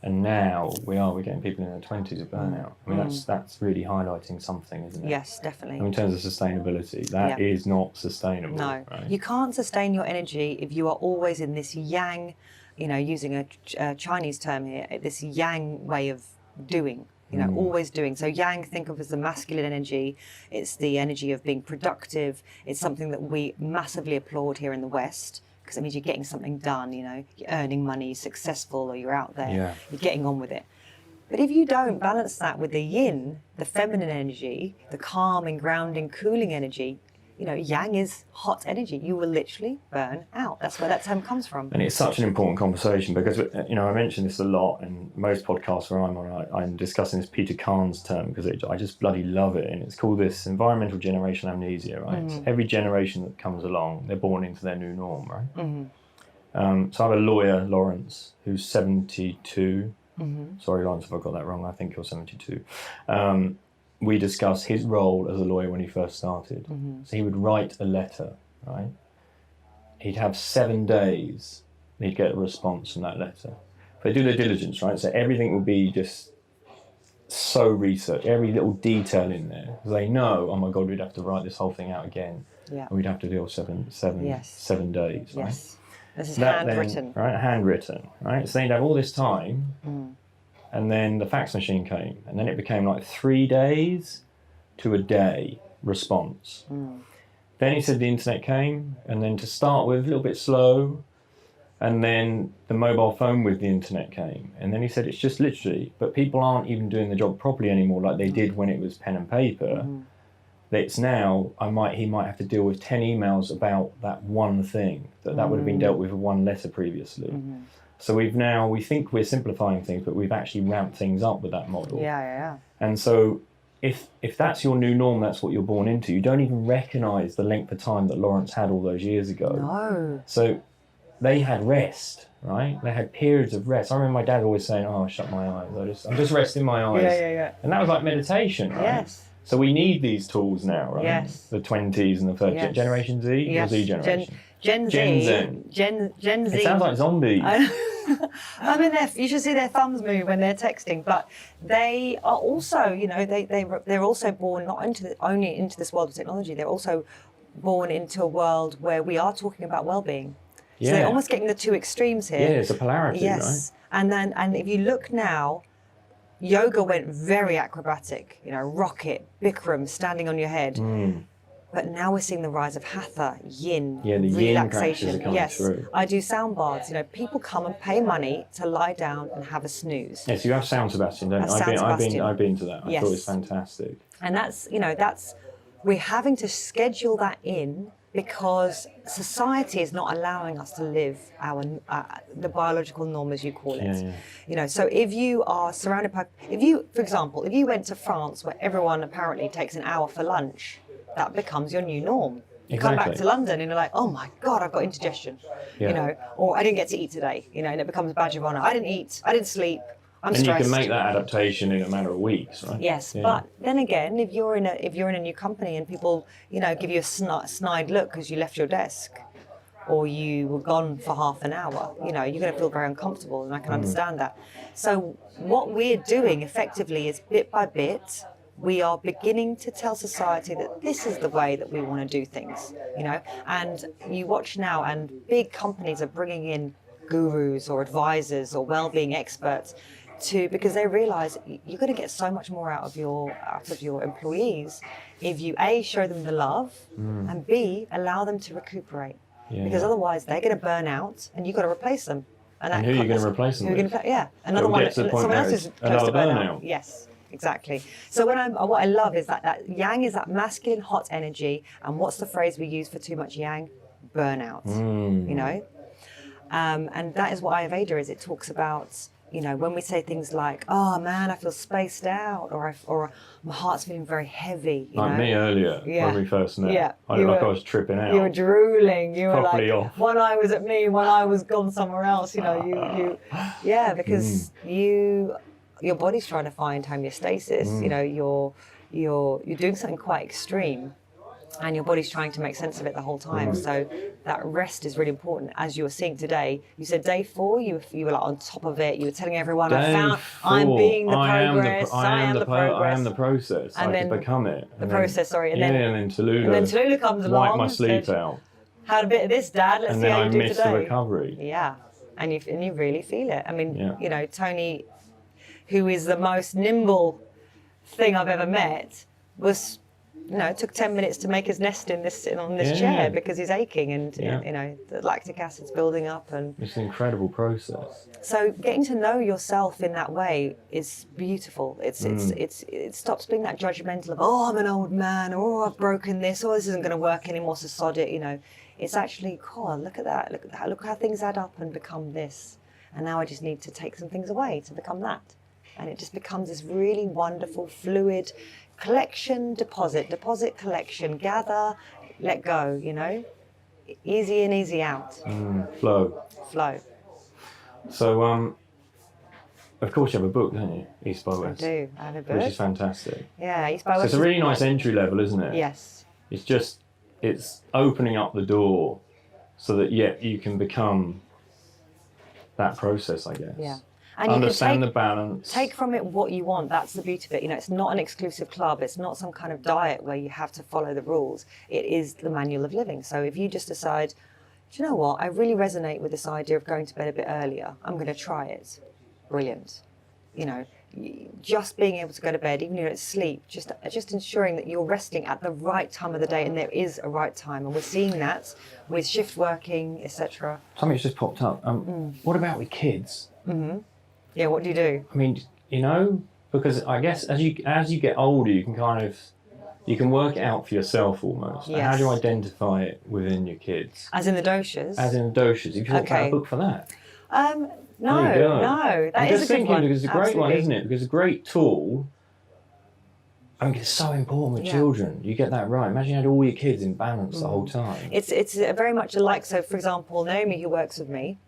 Speaker 1: And now we're getting people in their 20s with burnout. I mean, that's really highlighting something, isn't it?
Speaker 2: Yes, definitely.
Speaker 1: In terms of sustainability, that is not sustainable.
Speaker 2: No,
Speaker 1: right?
Speaker 2: You can't sustain your energy if you are always in this yang, you know, using a Chinese term here, this yang way of doing. You know, always doing. So yang, think of as the masculine energy. It's the energy of being productive. It's something that we massively applaud here in the West, because it means you're getting something done, you know, you're earning money, successful, or you're out there, you're getting on with it. But if you don't balance that with the yin, the feminine energy, the calming, grounding, cooling energy, you know, yang is hot energy. You will literally burn out. That's where that term comes from.
Speaker 1: And it's such an important conversation because, you know, I mention this a lot, and most podcasts where I'm on, I'm discussing this Peter Kahn's term because I just bloody love it. And it's called this environmental generation amnesia, right? So every generation that comes along, they're born into their new norm, right? So I have a lawyer, Lawrence, who's 72. Sorry, Lawrence, if I got that wrong. I think you're 72. We discuss his role as a lawyer when he first started. So he would write a letter, right? He'd have 7 days, he'd get a response from that letter. They do their diligence, right? So everything will be just so researched, every little detail in there. They know, oh my God, we'd have to write this whole thing out again. And we'd have to deal 7 days, right?
Speaker 2: Yes. This is handwritten.
Speaker 1: Right, handwritten, right? So they'd have all this time. And then the fax machine came, and then it became like 3 days to a day response. Then he said the internet came, and then to start with, a little bit slow, and then the mobile phone with the internet came. And then he said it's just literally, but people aren't even doing the job properly anymore like they did when it was pen and paper. It's now, he might have to deal with 10 emails about that one thing, that would have been dealt with one letter previously. So we think we're simplifying things, but we've actually ramped things up with that model. And so if that's your new norm, that's what you're born into, you don't even recognise the length of time that Lawrence had all those years ago.
Speaker 2: No.
Speaker 1: So they had rest, right? They had periods of rest. I remember my dad always saying, I shut my eyes. I'm just resting my eyes. And that was like meditation, right?
Speaker 2: Yes.
Speaker 1: So we need these tools now, right?
Speaker 2: Yes.
Speaker 1: The 20s and the 30s. Generation Z?
Speaker 2: Yes.
Speaker 1: Or Z generation?
Speaker 2: Gen Z. Gen Z.
Speaker 1: It sounds like zombies.
Speaker 2: I mean, you should see their thumbs move when they're texting, but they are also, you know, they're also born not only into this world of technology, they're also born into a world where we are talking about well-being. So they're almost getting the two extremes here.
Speaker 1: Yeah, it's a polarity,
Speaker 2: yes. Right? And if you look now, yoga went very acrobatic, you know, rocket, Bikram, standing on your head. But now we're seeing the rise of hatha, yin,
Speaker 1: the
Speaker 2: relaxation.
Speaker 1: Yin practices are coming through.
Speaker 2: I do sound baths. You know, people come and pay money to lie down and have a snooze.
Speaker 1: Yes, you have Sound Sebastian, don't you? I've been to that. I thought it was fantastic.
Speaker 2: And we're having to schedule that in because society is not allowing us to live the biological norm, as you call it. You know, so if you are surrounded by, for example, if you went to France where everyone apparently takes an hour for lunch, that becomes your new norm. You come back to London and you're like, oh my God, I've got indigestion, you know, or I didn't get to eat today, you know, and it becomes a badge of honor. I didn't eat, I didn't sleep, I'm stressed.
Speaker 1: And you can make that adaptation in a matter of weeks, right?
Speaker 2: Yes, but then again, if you're in a new company and people, you know, give you a snide look because you left your desk or you were gone for half an hour, you know, you're going to feel very uncomfortable, and I can understand that. So what we're doing effectively is bit by bit, we are beginning to tell society that this is the way that we want to do things, you know. And you watch now, and big companies are bringing in gurus or advisors or well-being experts because they realise you're going to get so much more out of your employees if you A, show them the love, and B, allow them to recuperate. Because otherwise they're going to burn out and you've got to replace them.
Speaker 1: And who are you going to replace them with?
Speaker 2: Yeah, another one. Someone else is close to burnout. Yes, exactly. So what I love is that yang is that masculine hot energy, and what's the phrase we use for too much yang? Burnout. You know, and that is what Ayurveda is. It talks about, you know, when we say things like, "Oh man, I feel spaced out," or "My heart's feeling very heavy." You know?
Speaker 1: Me earlier when we first met.
Speaker 2: Yeah,
Speaker 1: I looked like I was tripping out.
Speaker 2: You were drooling. You were
Speaker 1: properly
Speaker 2: like,
Speaker 1: off.
Speaker 2: one eye was at me, one eye was gone somewhere else. You know, because your body's trying to find homeostasis. You know, you're doing something quite extreme, and your body's trying to make sense of it the whole time. So that rest is really important. As you were seeing today, you said day 4, you were like on top of it. You were telling everyone, I'm being the progress. I am the progress.
Speaker 1: I am the process.
Speaker 2: And
Speaker 1: I can become it.
Speaker 2: And then Tallulah comes along.
Speaker 1: Wipe my sleep out.
Speaker 2: Had a bit of this, Dad. Let's see how you do today.
Speaker 1: And then I miss the recovery.
Speaker 2: Yeah, and you really feel it. I mean, you know, Tony, who is the most nimble thing I've ever met, was, you know, it took 10 minutes to make his nest sitting on this chair because he's aching, and you know, the lactic acid's building up, and
Speaker 1: it's an incredible process.
Speaker 2: So getting to know yourself in that way is beautiful. It stops being that judgmental of, oh, I'm an old man, or oh, I've broken this, or this isn't going to work anymore, so sod it. You know, it's actually, God, look at that, look how things add up and become this, and now I just need to take some things away to become that, and it just becomes this really wonderful, fluid collection, deposit, collection, gather, let go, you know, easy in, easy out.
Speaker 1: Flow. So, of course you have a book, don't you? East by West.
Speaker 2: I do, I have a book.
Speaker 1: Which is fantastic.
Speaker 2: Yeah, East by West.
Speaker 1: So it's a really nice entry level, isn't it?
Speaker 2: Yes.
Speaker 1: It's opening up the door so that you can become that process, I guess.
Speaker 2: Yeah. And
Speaker 1: understand the balance.
Speaker 2: Take from it what you want. That's the beauty of it. You know, it's not an exclusive club. It's not some kind of diet where you have to follow the rules. It is the manual of living. So if you just decide, do you know what? I really resonate with this idea of going to bed a bit earlier. I'm going to try it. Brilliant. You know, just being able to go to bed, even though it's sleep, just ensuring that you're resting at the right time of the day, and there is a right time. And we're seeing that with shift working, etc.
Speaker 1: Something's just popped up. What about with kids?
Speaker 2: Mm-hmm. Yeah, what do you do?
Speaker 1: I mean, you know, because I guess as you get older, you can work it out for yourself almost.
Speaker 2: Yes.
Speaker 1: How do you identify it within your kids?
Speaker 2: As in the doshas?
Speaker 1: As in the doshas. You've got a book for that.
Speaker 2: No, that is a good one.
Speaker 1: Because it's a great one, isn't it? Because it's a great tool. I mean, it's so important with children. You get that right. Imagine you had all your kids in balance the whole time.
Speaker 2: It's very much alike. So, for example, Naomi, who works with me,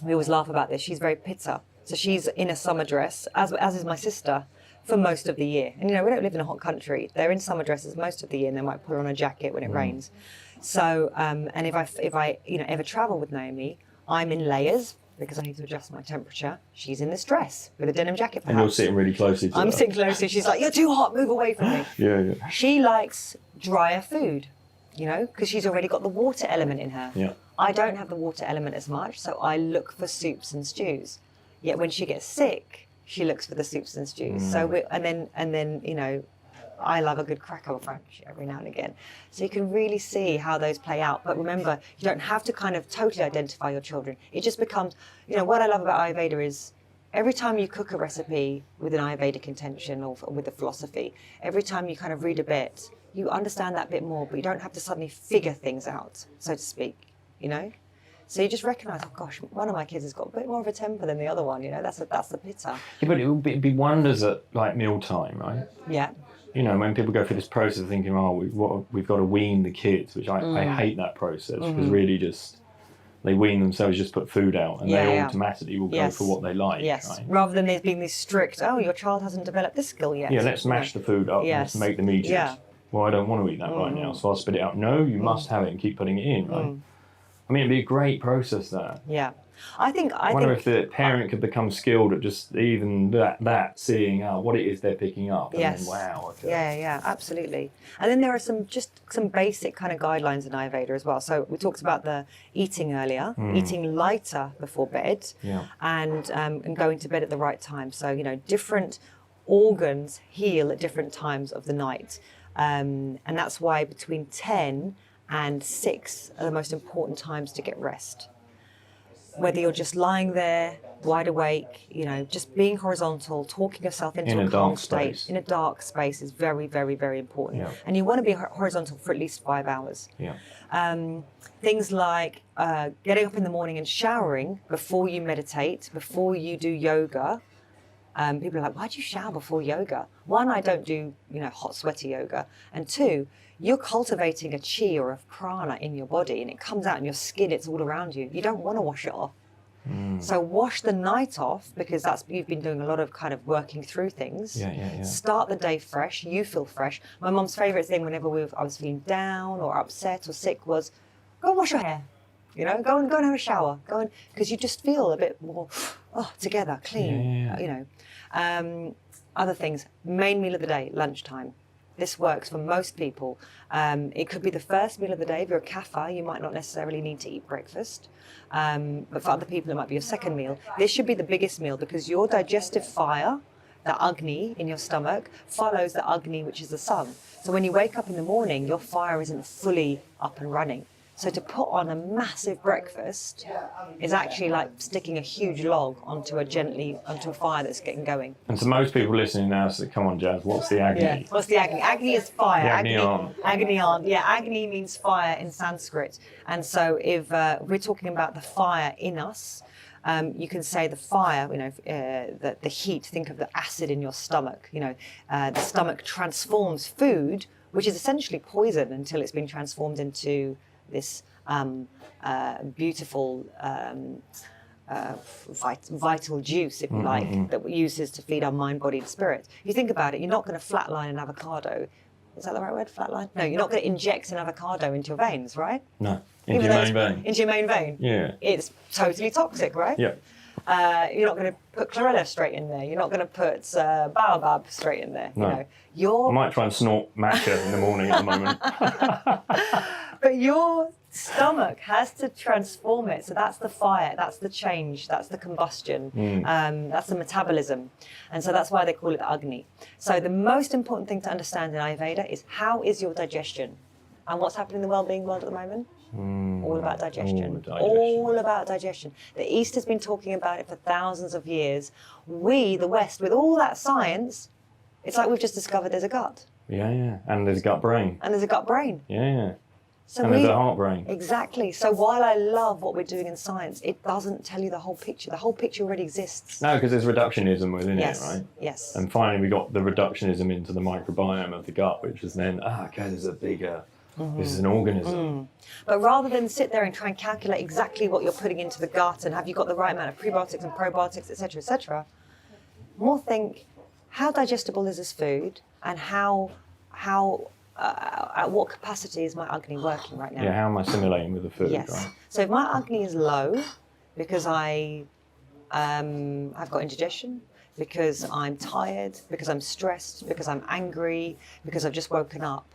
Speaker 2: we always laugh about this. She's very pitta. So she's in a summer dress, as is my sister, for most of the year. And, you know, we don't live in a hot country. They're in summer dresses most of the year, and they might put on a jacket when it rains. So, and if I you know, ever travel with Naomi, I'm in layers because I need to adjust my temperature. She's in this dress with a denim jacket, perhaps.
Speaker 1: And you're sitting really closely to her.
Speaker 2: I'm sitting closely. She's like, you're too hot, move away from me.
Speaker 1: Yeah.
Speaker 2: She likes drier food, you know, because she's already got the water element in her.
Speaker 1: Yeah.
Speaker 2: I don't have the water element as much, so I look for soups and stews. Yet when she gets sick, she looks for the soups and stews. So and then you know, I love a good cracker French every now and again. So you can really see how those play out. But remember, you don't have to kind of totally identify your children. It just becomes, you know, what I love about Ayurveda is every time you cook a recipe with an Ayurvedic intention or with a philosophy, every time you kind of read a bit, you understand that bit more, but you don't have to suddenly figure things out, so to speak, you know? So you just recognise, oh gosh, one of my kids has got a bit more of a temper than the other one, you know, that's the pitta.
Speaker 1: Yeah, but it'd be wonders at like mealtime, right?
Speaker 2: Yeah.
Speaker 1: You know, when people go through this process of thinking, oh, we've got to wean the kids, which I hate that process, because really just, they wean themselves, just put food out, and they automatically will go for what they like.
Speaker 2: Yes,
Speaker 1: right?
Speaker 2: rather than there being this strict, oh, your child hasn't developed this skill yet.
Speaker 1: Yeah, let's mash the food up, let's make them eat it. Well, I don't want to eat that right now, so I'll spit it out. No, you must have it and keep putting it in, right? I mean, it'd be a great process, that.
Speaker 2: Yeah. I
Speaker 1: wonder if the parent could become skilled at just even that seeing what it is they're picking up. And then, wow. Okay.
Speaker 2: Yeah, absolutely. And then there are some basic kind of guidelines in Ayurveda as well. So we talked about the eating earlier, eating lighter before bed, and going to bed at the right time. So, you know, different organs heal at different times of the night. And that's why between 10 and 6 are the most important times to get rest. whether you're just lying there, wide awake, just being horizontal, talking yourself into a calm state in a dark space is very, very, very important.
Speaker 1: Yeah.
Speaker 2: And you want to be horizontal for at least 5 hours.
Speaker 1: Yeah.
Speaker 2: Things like getting up in the morning and showering before you meditate, before you do yoga. People are like, why do you shower before yoga? One, I don't do, hot, sweaty yoga. And two, you're cultivating a chi or a prana in your body, and it comes out in your skin, it's all around you. You don't want to wash it off. So wash the night off, because you've been doing a lot of kind of working through things.
Speaker 1: Yeah.
Speaker 2: Start the day fresh, you feel fresh. My mom's favourite thing whenever I was feeling down or upset or sick was, go and wash your hair. Go and have a shower. Because you just feel a bit more together, clean.
Speaker 1: Yeah.
Speaker 2: Other things, main meal of the day, lunchtime. This works for most people. It could be the first meal of the day. If you're a kapha, you might not necessarily need to eat breakfast. But for other people, it might be your second meal. This should be the biggest meal, because your digestive fire, the Agni in your stomach, follows the Agni, which is the sun. So when you wake up in the morning, your fire isn't fully up and running. So to put on a massive breakfast is actually like sticking a huge log onto a fire that's getting going.
Speaker 1: And to most people listening now, so come on, Jazz, what's the Agni?
Speaker 2: Yeah. What's the Agni? Agni is fire.
Speaker 1: The Agni on.
Speaker 2: Yeah, Agni means fire in Sanskrit. And so if we're talking about the fire in us, you can say the fire, the heat, think of the acid in your stomach. The stomach transforms food, which is essentially poison, until it's been transformed into this beautiful vital juice, if you like, that we uses to feed our mind, body, and spirit. You think about it, you're not going to flatline an avocado. Is that the right word, flatline? No, you're not going to inject an avocado into your veins, right?
Speaker 1: No, into your main vein.
Speaker 2: Into your main vein.
Speaker 1: Yeah.
Speaker 2: It's totally toxic, right?
Speaker 1: Yeah.
Speaker 2: You're not going to put chlorella straight in there. You're not going to put baobab straight in there.
Speaker 1: No. I might try and snort matcha in the morning at the moment.
Speaker 2: But your stomach has to transform it. So that's the fire, that's the change, that's the combustion, that's the metabolism. And so that's why they call it Agni. So the most important thing to understand in Ayurveda is, how is your digestion? And what's happening in the wellbeing world at the moment? All about digestion. All about digestion. The East has been talking about it for thousands of years. We, the West, with all that science, it's like we've just discovered there's a gut.
Speaker 1: Yeah. And there's a gut brain. Yeah.
Speaker 2: So
Speaker 1: and there's a heart brain.
Speaker 2: Exactly. So while I love what we're doing in science, it doesn't tell you the whole picture. The whole picture already exists.
Speaker 1: No, because there's reductionism within it, right?
Speaker 2: Yes.
Speaker 1: And finally we got the reductionism into the microbiome of the gut, which is then, there's a bigger, this is an organism.
Speaker 2: But rather than sit there and try and calculate exactly what you're putting into the gut and have you got the right amount of prebiotics and probiotics, etc., more think, how digestible is this food, and how at what capacity is my Agni working right now?
Speaker 1: Yeah, how am I assimilating with the food?
Speaker 2: Yes.
Speaker 1: Right?
Speaker 2: So if my Agni is low, because I've got indigestion, because I'm tired, because I'm stressed, because I'm angry, because I've just woken up,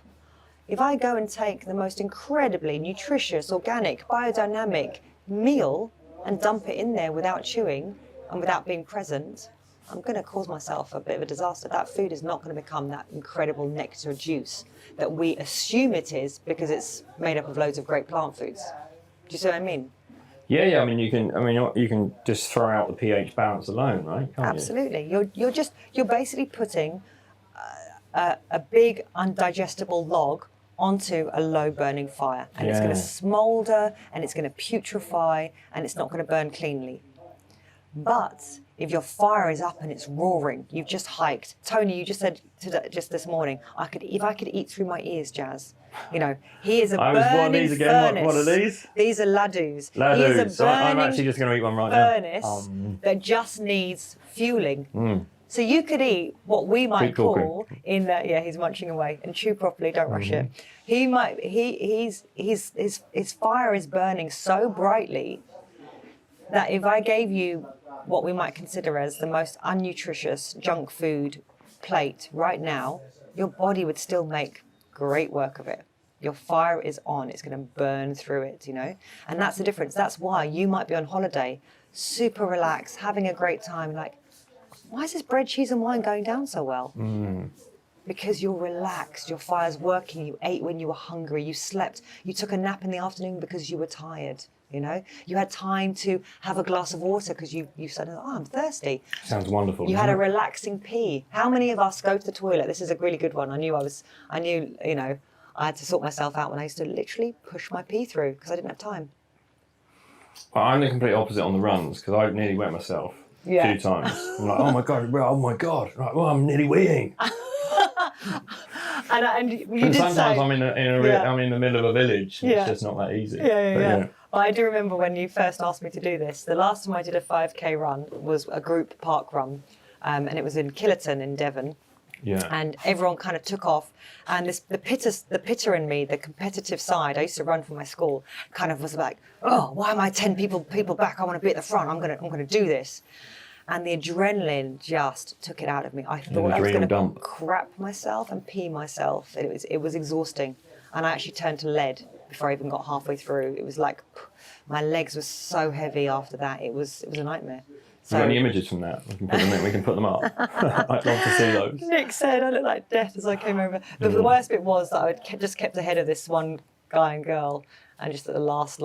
Speaker 2: if I go and take the most incredibly nutritious, organic, biodynamic meal and dump it in there without chewing and without being present, I'm going to cause myself a bit of a disaster. That food is not going to become that incredible nectar juice that we assume it is, because it's made up of loads of great plant foods. Do you see what I mean?
Speaker 1: Yeah. I mean, you can just throw out the pH balance alone, right? Can't
Speaker 2: Absolutely. You? You're basically putting a big undigestible log onto a low burning fire, and it's going to smolder and it's going to putrefy and it's not going to burn cleanly. But if your fire is up and it's roaring, you've just hiked. Tony, you just said just this morning, if I could eat through my ears, Jazz. He is a burning furnace.
Speaker 1: What are these?
Speaker 2: These are ladus.
Speaker 1: Ladus.
Speaker 2: He is a
Speaker 1: I'm actually just going to eat one right
Speaker 2: furnace
Speaker 1: now.
Speaker 2: that just needs fueling. So you could eat what we might call he's munching away, and chew properly, don't rush it. His fire is burning so brightly that if I gave you what we might consider as the most unnutritious junk food plate right now, your body would still make great work of it. Your fire is on, it's going to burn through it, And that's the difference. That's why you might be on holiday, super relaxed, having a great time, like, why is this bread, cheese and wine going down so well? because you're relaxed, your fire's working, you ate when you were hungry, you slept, you took a nap in the afternoon because you were tired, you know? You had time to have a glass of water because you said, oh, I'm thirsty.
Speaker 1: Sounds wonderful.
Speaker 2: You had a relaxing pee. How many of us go to the toilet? This is a really good one. I knew, you know, I had to sort myself out when I used to literally push my pee through because I didn't have time.
Speaker 1: Well, I'm the complete opposite on the runs because I nearly wet myself a few times. I'm like, oh my God. Right, well, I'm nearly weeing.
Speaker 2: and you
Speaker 1: and
Speaker 2: did
Speaker 1: sometimes
Speaker 2: say,
Speaker 1: I'm in the middle of a village. And it's just not that easy.
Speaker 2: Yeah. Well, I do remember when you first asked me to do this. The last time I did a 5K run was a group park run, and it was in Killerton in Devon.
Speaker 1: Yeah.
Speaker 2: And everyone kind of took off, and the pitter in me, the competitive side, I used to run for my school, kind of was like, oh, why am I 10 people back? I want to be at the front. I'm gonna do this. And the adrenaline just took it out of me. I thought I was going to crap myself and pee myself. It was exhausting, and I actually turned to lead before I even got halfway through. It was like my legs were so heavy after that. It was a nightmare. So,
Speaker 1: have you got any images from that? We can put them up. I'd love to see those.
Speaker 2: Nick said I looked like death as I came over. The worst bit was that I just kept ahead of this one guy and girl, and just at the last,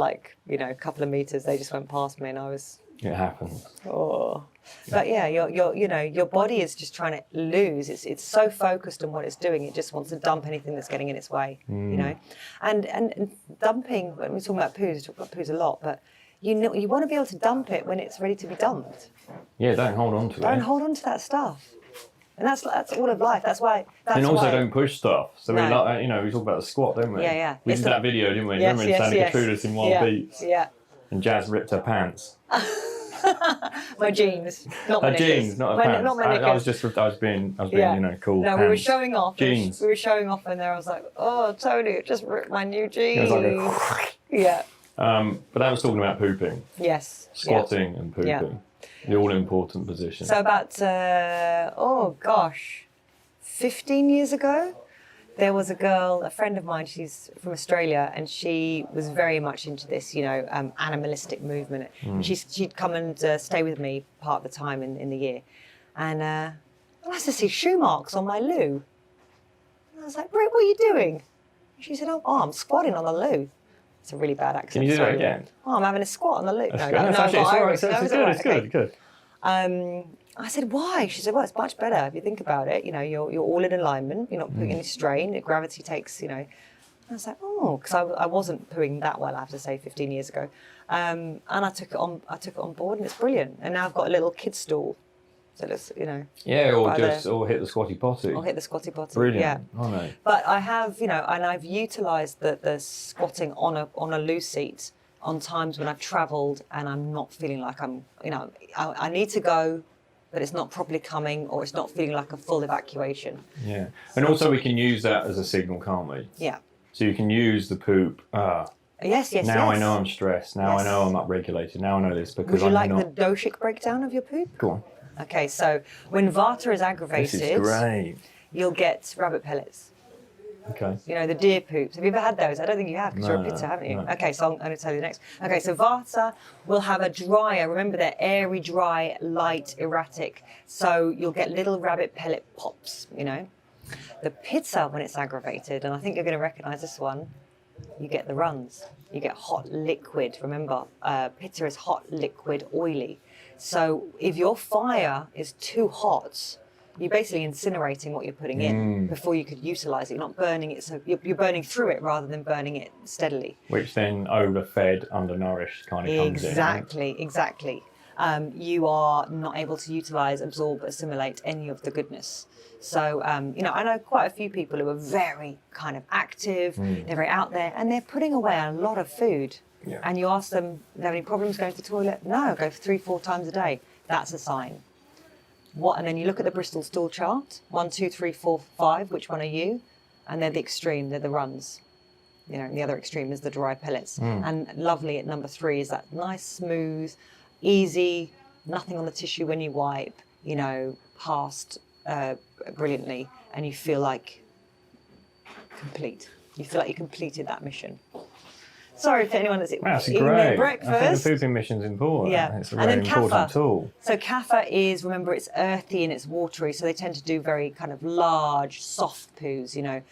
Speaker 2: couple of meters, they just went past me, and I was.
Speaker 1: It happens.
Speaker 2: Oh, but yeah, your body is just trying to lose. It's so focused on what it's doing. It just wants to dump anything that's getting in its way. You know, and dumping. When we talk about poos a lot, but. You want to be able to dump it when it's ready to be dumped.
Speaker 1: Yeah, don't hold on to it.
Speaker 2: Don't hold on to that stuff. And that's all of life. That's why.
Speaker 1: Don't push stuff. So we talk about the squat, don't we?
Speaker 2: Yeah.
Speaker 1: We did that video, didn't we?
Speaker 2: Yes,
Speaker 1: Remember in Santa Gertrudis in Wild Beats?
Speaker 2: Yeah.
Speaker 1: And Jazz ripped her pants.
Speaker 2: My jeans, not my
Speaker 1: knickers. Jeans, not her pants.
Speaker 2: Not my knickers.
Speaker 1: I was being cool.
Speaker 2: No,
Speaker 1: pants.
Speaker 2: we were showing off.
Speaker 1: Jeans.
Speaker 2: We were showing off, and there I was like, oh, Tony, it just ripped my new jeans.
Speaker 1: It was like
Speaker 2: yeah.
Speaker 1: But that was talking about pooping.
Speaker 2: Yes.
Speaker 1: Squatting and pooping.
Speaker 2: Yeah.
Speaker 1: The all-important position.
Speaker 2: So about, 15 years ago, there was a girl, a friend of mine, she's from Australia, and she was very much into this, animalistic movement. She'd come and stay with me part of the time in the year. And I used to see shoe marks on my loo. And I was like, Britt, what are you doing? She said, oh, I'm squatting on the loo. It's a really bad accent.
Speaker 1: Can you do it again?
Speaker 2: Oh, I'm having a squat on the loo.
Speaker 1: It's good.
Speaker 2: I said, why? She said, well, it's much better if you think about it. You're all in alignment. You're not putting any strain. Gravity takes, I was like, oh, because I wasn't pooing that well, I have to say, 15 years ago. And I took it on board, and it's brilliant. And now I've got a little kid stool. So it's,
Speaker 1: Yeah, or hit the squatty potty.
Speaker 2: Or hit the squatty potty.
Speaker 1: Brilliant.
Speaker 2: Yeah.
Speaker 1: I know.
Speaker 2: But I have, and I've utilised the squatting on a loo seat on times when I've travelled and I'm not feeling like I'm, I need to go, but it's not properly coming, or it's not feeling like a full evacuation.
Speaker 1: Yeah. And also we can use that as a signal, can't we?
Speaker 2: Yeah.
Speaker 1: So you can use the poop.
Speaker 2: Yes.
Speaker 1: Now I know I'm stressed. Now I know I'm upregulated. Now I know this because
Speaker 2: Would you like the doshic breakdown of your poop?
Speaker 1: Go on.
Speaker 2: Okay, so when Vata is aggravated,
Speaker 1: this is great.
Speaker 2: You'll get rabbit pellets.
Speaker 1: Okay.
Speaker 2: The deer poops. Have you ever had those? I don't think you have because you're a pitta, haven't you?
Speaker 1: No.
Speaker 2: Okay, so I'm going to tell you next. Okay, so Vata will have a drier, remember they're airy, dry, light, erratic. So you'll get little rabbit pellet pops, The pitta, when it's aggravated, and I think you're going to recognise this one, you get the runs. You get hot liquid. Remember, pitta is hot, liquid, oily. So if your fire is too hot, you're basically incinerating what you're putting in before you could utilise it. You're not burning it, so you're burning through it rather than burning it steadily.
Speaker 1: Which then overfed, undernourished kind of comes in.
Speaker 2: Exactly. You are not able to utilise, absorb, assimilate any of the goodness. So, I know quite a few people who are very kind of active, they're very out there, and they're putting away a lot of food.
Speaker 1: Yeah.
Speaker 2: And you ask them, do they have any problems going to the toilet? No, go 3-4 times a day. That's a sign. And then you look at the Bristol stool chart, 1, 2, 3, 4, 5, which one are you? And they're the extreme, they're the runs. And the other extreme is the dry pellets. And lovely at number 3 is that nice, smooth, easy, nothing on the tissue when you wipe, passed brilliantly, and you feel like complete. You feel like you completed that mission. Sorry for anyone that's
Speaker 1: That's
Speaker 2: eating
Speaker 1: great.
Speaker 2: their breakfast.
Speaker 1: I think the food mission is important.
Speaker 2: Yeah.
Speaker 1: It's a
Speaker 2: And
Speaker 1: very
Speaker 2: then
Speaker 1: important
Speaker 2: kapha.
Speaker 1: tool.
Speaker 2: So kapha is, remember, it's earthy and it's watery, so they tend to do very kind of large, soft poos, you know,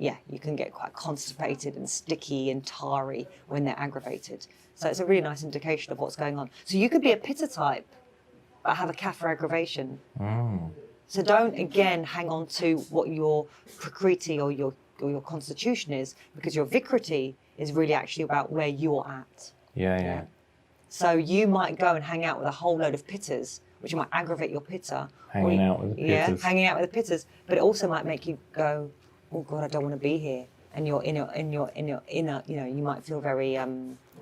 Speaker 2: yeah, you can get quite constipated and sticky and tarry when they're aggravated. So it's a really nice indication of what's going on. So you could be a pitta type, but have a kapha aggravation. So don't, again, hang on to what your prakriti or your constitution is, because your vikriti is really actually about where you're at.
Speaker 1: Yeah.
Speaker 2: So you might go and hang out with a whole load of pittas, which might aggravate your pitta.
Speaker 1: Hanging out with the pittas.
Speaker 2: Yeah, hanging out with the pittas. But it also might make you go, oh God, I don't want to be here. And you're in your inner, you know, you might feel very,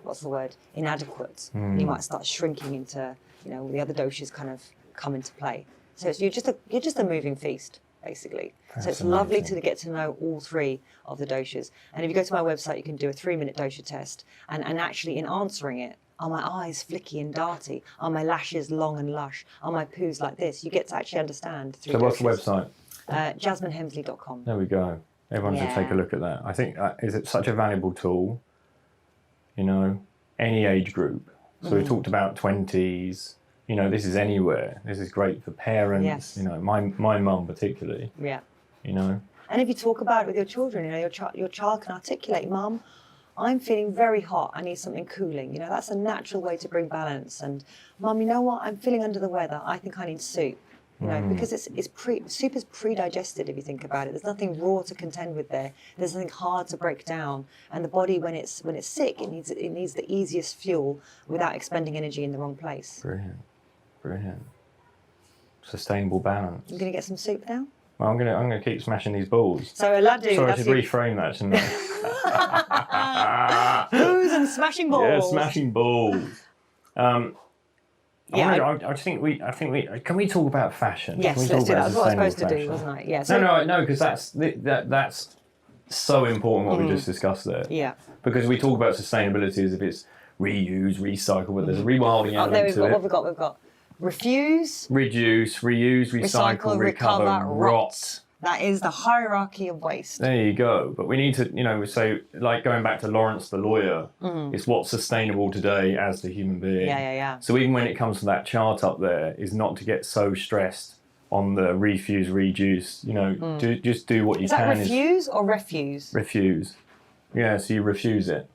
Speaker 2: what's the word, inadequate. You might start shrinking into, you know, the other doshas kind of come into play. So you're just a moving feast, basically. So it's lovely to get to know all three of the doshas. And if you go to my website, you can do a 3-minute dosha test. And actually, in answering it, are my eyes flicky and darty? Are my lashes long and lush? Are my poos like this? You get to actually understand three doshas.
Speaker 1: What's the website?
Speaker 2: JasmineHemsley.com.
Speaker 1: There we go. Everyone should take a look at that. I think it's such a valuable tool, you know, any age group. So we talked about 20s, you know, this is anywhere. This is great for parents, you know, my mum particularly.
Speaker 2: Yeah.
Speaker 1: You know.
Speaker 2: And if you talk about it with your children, you know, your child can articulate, Mum, I'm feeling very hot. I need something cooling. You know, that's a natural way to bring balance. And Mum, you know what? I'm feeling under the weather. I think I need soup. You know, because soup is pre-digested if you think about it. There's nothing raw to contend with there. There's nothing hard to break down. And the body, when it's sick, it needs the easiest fuel without expending energy in the wrong place.
Speaker 1: Brilliant. Sustainable balance.
Speaker 2: You gonna get some soup now?
Speaker 1: Well, I'm gonna keep smashing these balls.
Speaker 2: So a laddu.
Speaker 1: Sorry, I should reframe that, shouldn't I?
Speaker 2: Booze and smashing balls.
Speaker 1: Yeah, smashing balls. I think we can we talk about fashion?
Speaker 2: Yes, let's do that. That's what I was supposed to do, wasn't I? Yeah. So,
Speaker 1: no, because that's so important what we just discussed there.
Speaker 2: Yeah.
Speaker 1: Because we talk about sustainability as if it's reuse, recycle, but there's a rewilding element to it.
Speaker 2: What we've got. Refuse,
Speaker 1: reduce, reuse, recycle, recover, rot.
Speaker 2: That is the hierarchy of waste.
Speaker 1: There you go. But we need to, you know, so like going back to Lawrence the lawyer, it's what's sustainable today as the human being.
Speaker 2: Yeah.
Speaker 1: So even when it comes to that chart up there, is not to get so stressed on the refuse, reduce, you know, just do what you can.
Speaker 2: Is that refuse or refuse?
Speaker 1: Refuse. Yeah, so you refuse it.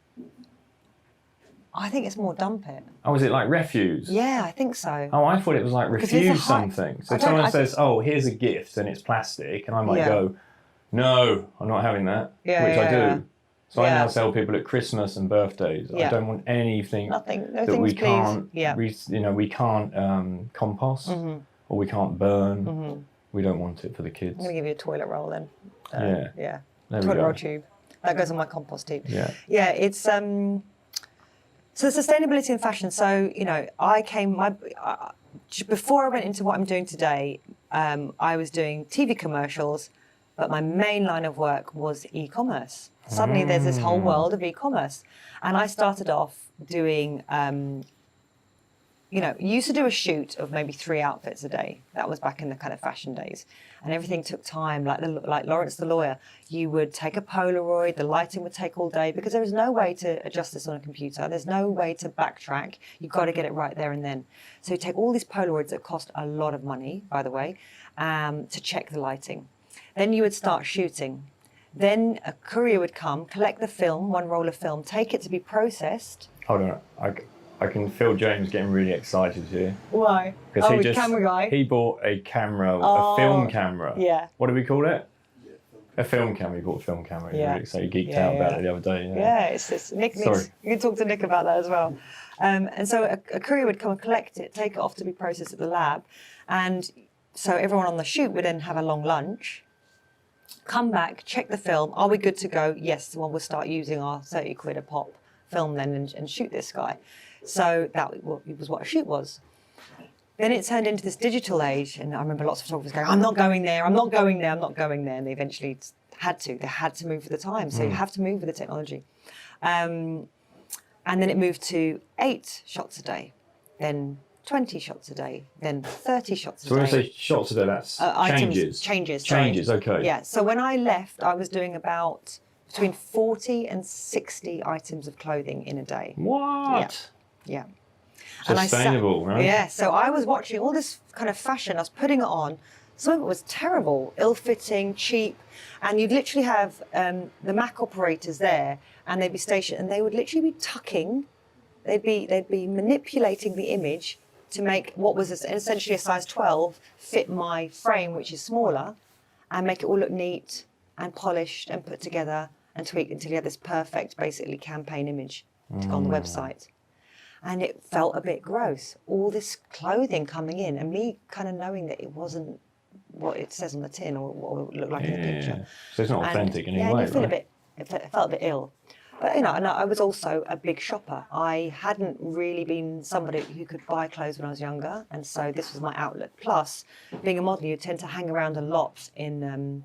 Speaker 2: I think it's more dump it.
Speaker 1: Oh, is it like refuse?
Speaker 2: Yeah, I think so.
Speaker 1: Oh, I thought it was like refuse something. So if someone says, oh, here's a gift and it's plastic, and I might go, no, I'm not having that, which I do. So I now tell people at Christmas and birthdays, I don't want anything that we can't, we can't compost or we can't burn. We don't want it for the kids.
Speaker 2: I'm going to give you a toilet roll then.
Speaker 1: Yeah.
Speaker 2: Toilet roll tube. That goes on my compost tube.
Speaker 1: Yeah,
Speaker 2: it's... So sustainability in fashion. So, you know, before I went into what I'm doing today, I was doing TV commercials, but my main line of work was e-commerce. Suddenly there's this whole world of e-commerce. And I started off doing, used to do a shoot of maybe 3 outfits a day. That was back in the kind of fashion days. And everything took time, like Lawrence the lawyer. You would take a Polaroid, the lighting would take all day because there was no way to adjust this on a computer. There's no way to backtrack. You've got to get it right there and then. So you take all these Polaroids that cost a lot of money, by the way, to check the lighting. Then you would start shooting. Then a courier would come, collect the film, 1 roll of film, take it to be processed.
Speaker 1: Hold on. I can feel James getting really excited here.
Speaker 2: Why?
Speaker 1: Because
Speaker 2: camera guy.
Speaker 1: He bought a camera, a film camera.
Speaker 2: Yeah.
Speaker 1: What do we call it? A film camera. He bought a film camera.
Speaker 2: Yeah.
Speaker 1: So he geeked out about it the other day.
Speaker 2: Yeah, it's Nick. You can talk to Nick about that as well. And so a courier would come and collect it, take it off to be processed at the lab, and so everyone on the shoot would then have a long lunch. Come back, check the film. Are we good to go? Yes. Well, we'll start using our 30 quid a pop film then and shoot this guy. So that was what a shoot was. Then it turned into this digital age, and I remember lots of photographers going, I'm not going there, I'm not going there, I'm not going there. And they eventually had to. They had to move with the time. So you have to move with the technology. And then it moved to 8 shots a day, then 20 shots a day, then 30 shots a day.
Speaker 1: So when I say shots a day, that's changes.
Speaker 2: Changes,
Speaker 1: okay.
Speaker 2: Yeah, so when I left, I was doing about between 40 and 60 items of clothing in a day.
Speaker 1: What?
Speaker 2: Yeah.
Speaker 1: Sustainable, right?
Speaker 2: Yeah, so I was watching all this kind of fashion, I was putting it on. Some of it was terrible, ill-fitting, cheap, and you'd literally have the Mac operators there, and they'd be stationed, and they would literally be tucking, they'd be manipulating the image to make what was essentially a size 12 fit my frame, which is smaller, and make it all look neat and polished and put together and tweaked until you had this perfect, basically, campaign image to go on the website. And it felt a bit gross. All this clothing coming in, and me kind of knowing that it wasn't what it says on the tin or what it looked like in the picture.
Speaker 1: So it's not authentic in any
Speaker 2: way,
Speaker 1: way,
Speaker 2: right? It felt a bit ill. But, and I was also a big shopper. I hadn't really been somebody who could buy clothes when I was younger, and so this was my outlet. Plus, being a model, you tend to hang around a lot in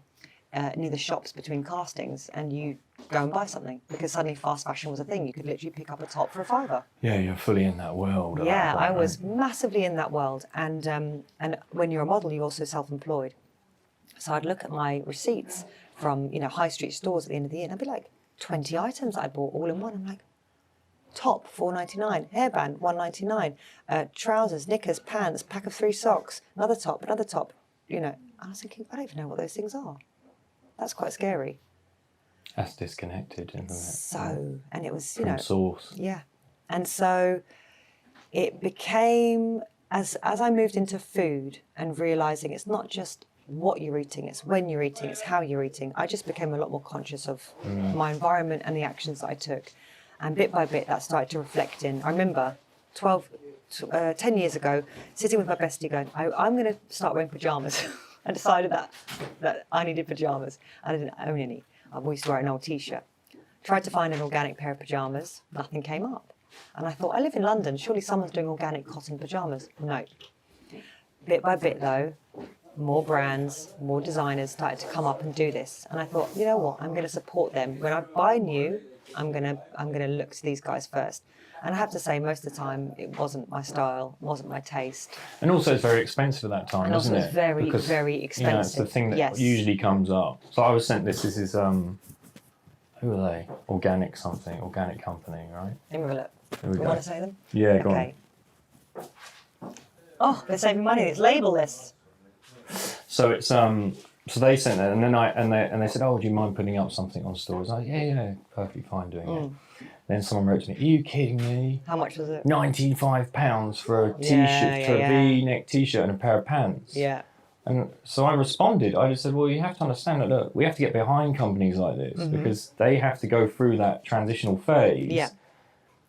Speaker 2: near the shops between castings, and you go and buy something because suddenly fast fashion was a thing. You could literally pick up a top for $5.
Speaker 1: Yeah, you're fully in that world.
Speaker 2: Yeah, I was massively in that world. And when you're a model, you're also self-employed. So I'd look at my receipts from, high street stores at the end of the year, and I'd be like, 20 items I bought all in one. I'm like, top, $4.99, hairband, $1.99, trousers, knickers, pants, pack of 3 socks, another top. I was thinking, I don't even know what those things are. That's quite scary.
Speaker 1: That's disconnected, isn't it?
Speaker 2: So, and it was,
Speaker 1: From source.
Speaker 2: Yeah. And so it became, as I moved into food and realising it's not just what you're eating, it's when you're eating, it's how you're eating, I just became a lot more conscious of my environment and the actions that I took. And bit by bit, that started to reflect in. I remember 10 years ago, sitting with my bestie going, I'm going to start wearing pyjamas. I decided that I needed pyjamas. I didn't own any. I used to wear an old T-shirt. Tried to find an organic pair of pyjamas. Nothing came up. And I thought, I live in London. Surely someone's doing organic cotton pyjamas. No. Bit by bit, though, more brands, more designers started to come up and do this. And I thought, you know what? I'm going to support them. When I buy new, I'm going to look to these guys first. And I have to say, most of the time, it wasn't my style, wasn't my taste.
Speaker 1: And also, it's very expensive at that time, isn't it?
Speaker 2: And also, it's very, very expensive.
Speaker 1: It's the thing that usually comes up. So I was sent this. This is, who are they? Organic company, right?
Speaker 2: Let me have a look. Do you want to say them?
Speaker 1: Yeah, go on.
Speaker 2: Oh, they're saving money. It's labelless.
Speaker 1: So it's so they sent it, and then they said, "Oh, do you mind putting up something on stores?" I was like, yeah, perfectly fine doing it. Then someone wrote to me, "Are you kidding me?
Speaker 2: How much was it?
Speaker 1: £95 for a T-shirt, for a V-neck T-shirt and a pair of pants."
Speaker 2: Yeah.
Speaker 1: And so I responded. I just said, "Well, you have to understand that. Look, we have to get behind companies like this because they have to go through that transitional phase."
Speaker 2: Yeah.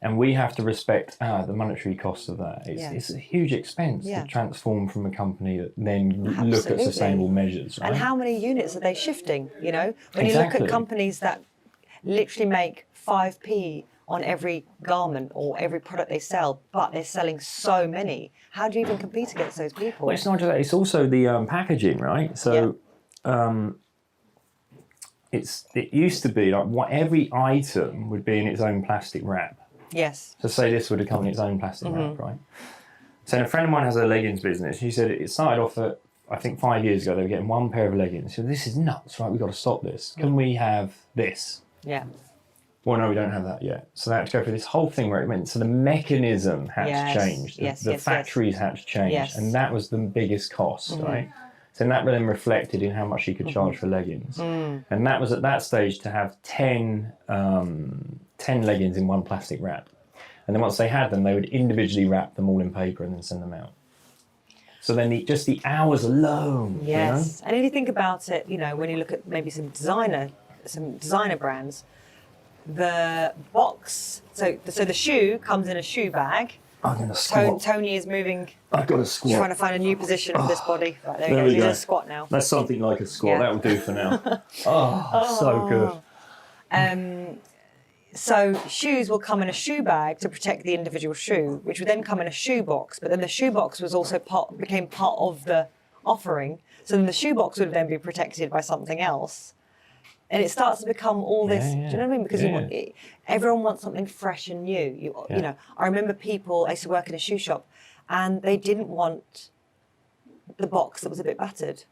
Speaker 1: And we have to respect the monetary cost of that. It's a huge expense to transform from a company that then look at sustainable measures. Right?
Speaker 2: And how many units are they shifting? When you look at companies that literally make 5p on every garment or every product they sell, but they're selling so many, how do you even compete against those people?
Speaker 1: Well, it's not just that, it's also the packaging, right? So it used to be like every item would be in its own plastic wrap.
Speaker 2: Yes.
Speaker 1: So say this would have come in its own plastic wrap, right? So a friend of mine has a leggings business. She said it started off at, I think 5 years ago, they were getting one pair of leggings. She said, this is nuts, right? We've got to stop this. Can we have this?
Speaker 2: Yeah.
Speaker 1: Well, no, we don't have that yet. So they had to go through this whole thing where it went, so the mechanism had to change. The factories had to change.
Speaker 2: Yes.
Speaker 1: And that was the biggest cost, right? So that then reflected in how much you could charge for leggings. And that was at that stage to have 10 leggings in one plastic wrap. And then once they had them, they would individually wrap them all in paper and then send them out. So then just the hours alone.
Speaker 2: Yes. And if you think about it, when you look at maybe some designer brands, the box, so the shoe comes in a shoe bag.
Speaker 1: I'm going to squat.
Speaker 2: Tony is moving.
Speaker 1: I've got to squat.
Speaker 2: Trying to find a new position for this body. Right, there we go. He's in a squat now.
Speaker 1: That's something like a squat. Yeah. That will do for now. So good.
Speaker 2: So shoes will come in a shoe bag to protect the individual shoe, which would then come in a shoe box. But then the shoe box was also became part of the offering. So then the shoe box would then be protected by something else. And it starts to become all this, do you know what I mean? Because everyone wants something fresh and new. You know, I remember I used to work in a shoe shop, and they didn't want the box that was a bit battered.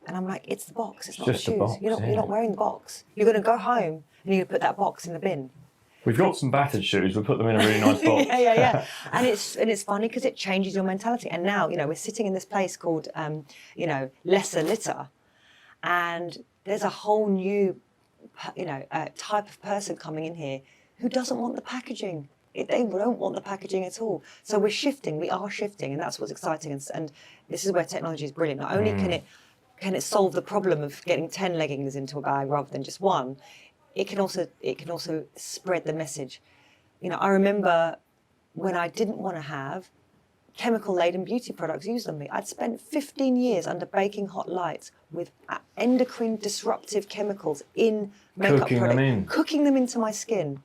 Speaker 2: And I'm like, it's the box, it's not
Speaker 1: just
Speaker 2: the
Speaker 1: the
Speaker 2: shoes.
Speaker 1: box,
Speaker 2: You're not wearing the box. You're going to go home and you're going to put that box in the bin.
Speaker 1: We've got some battered shoes. We'll put them in a really nice box.
Speaker 2: yeah. And it's funny because it changes your mentality. And now, we're sitting in this place called, lesser litter. And there's a whole new, type of person coming in here who doesn't want the packaging. They don't want the packaging at all. So we are shifting, and that's what's exciting. And this is where technology is brilliant. Not only can it solve the problem of getting 10 leggings into a bag rather than just one, it can also spread the message. I remember when I didn't want to have chemical-laden beauty products used on me. I'd spent 15 years under baking hot lights with endocrine disruptive chemicals in makeup products, cooking them into my skin.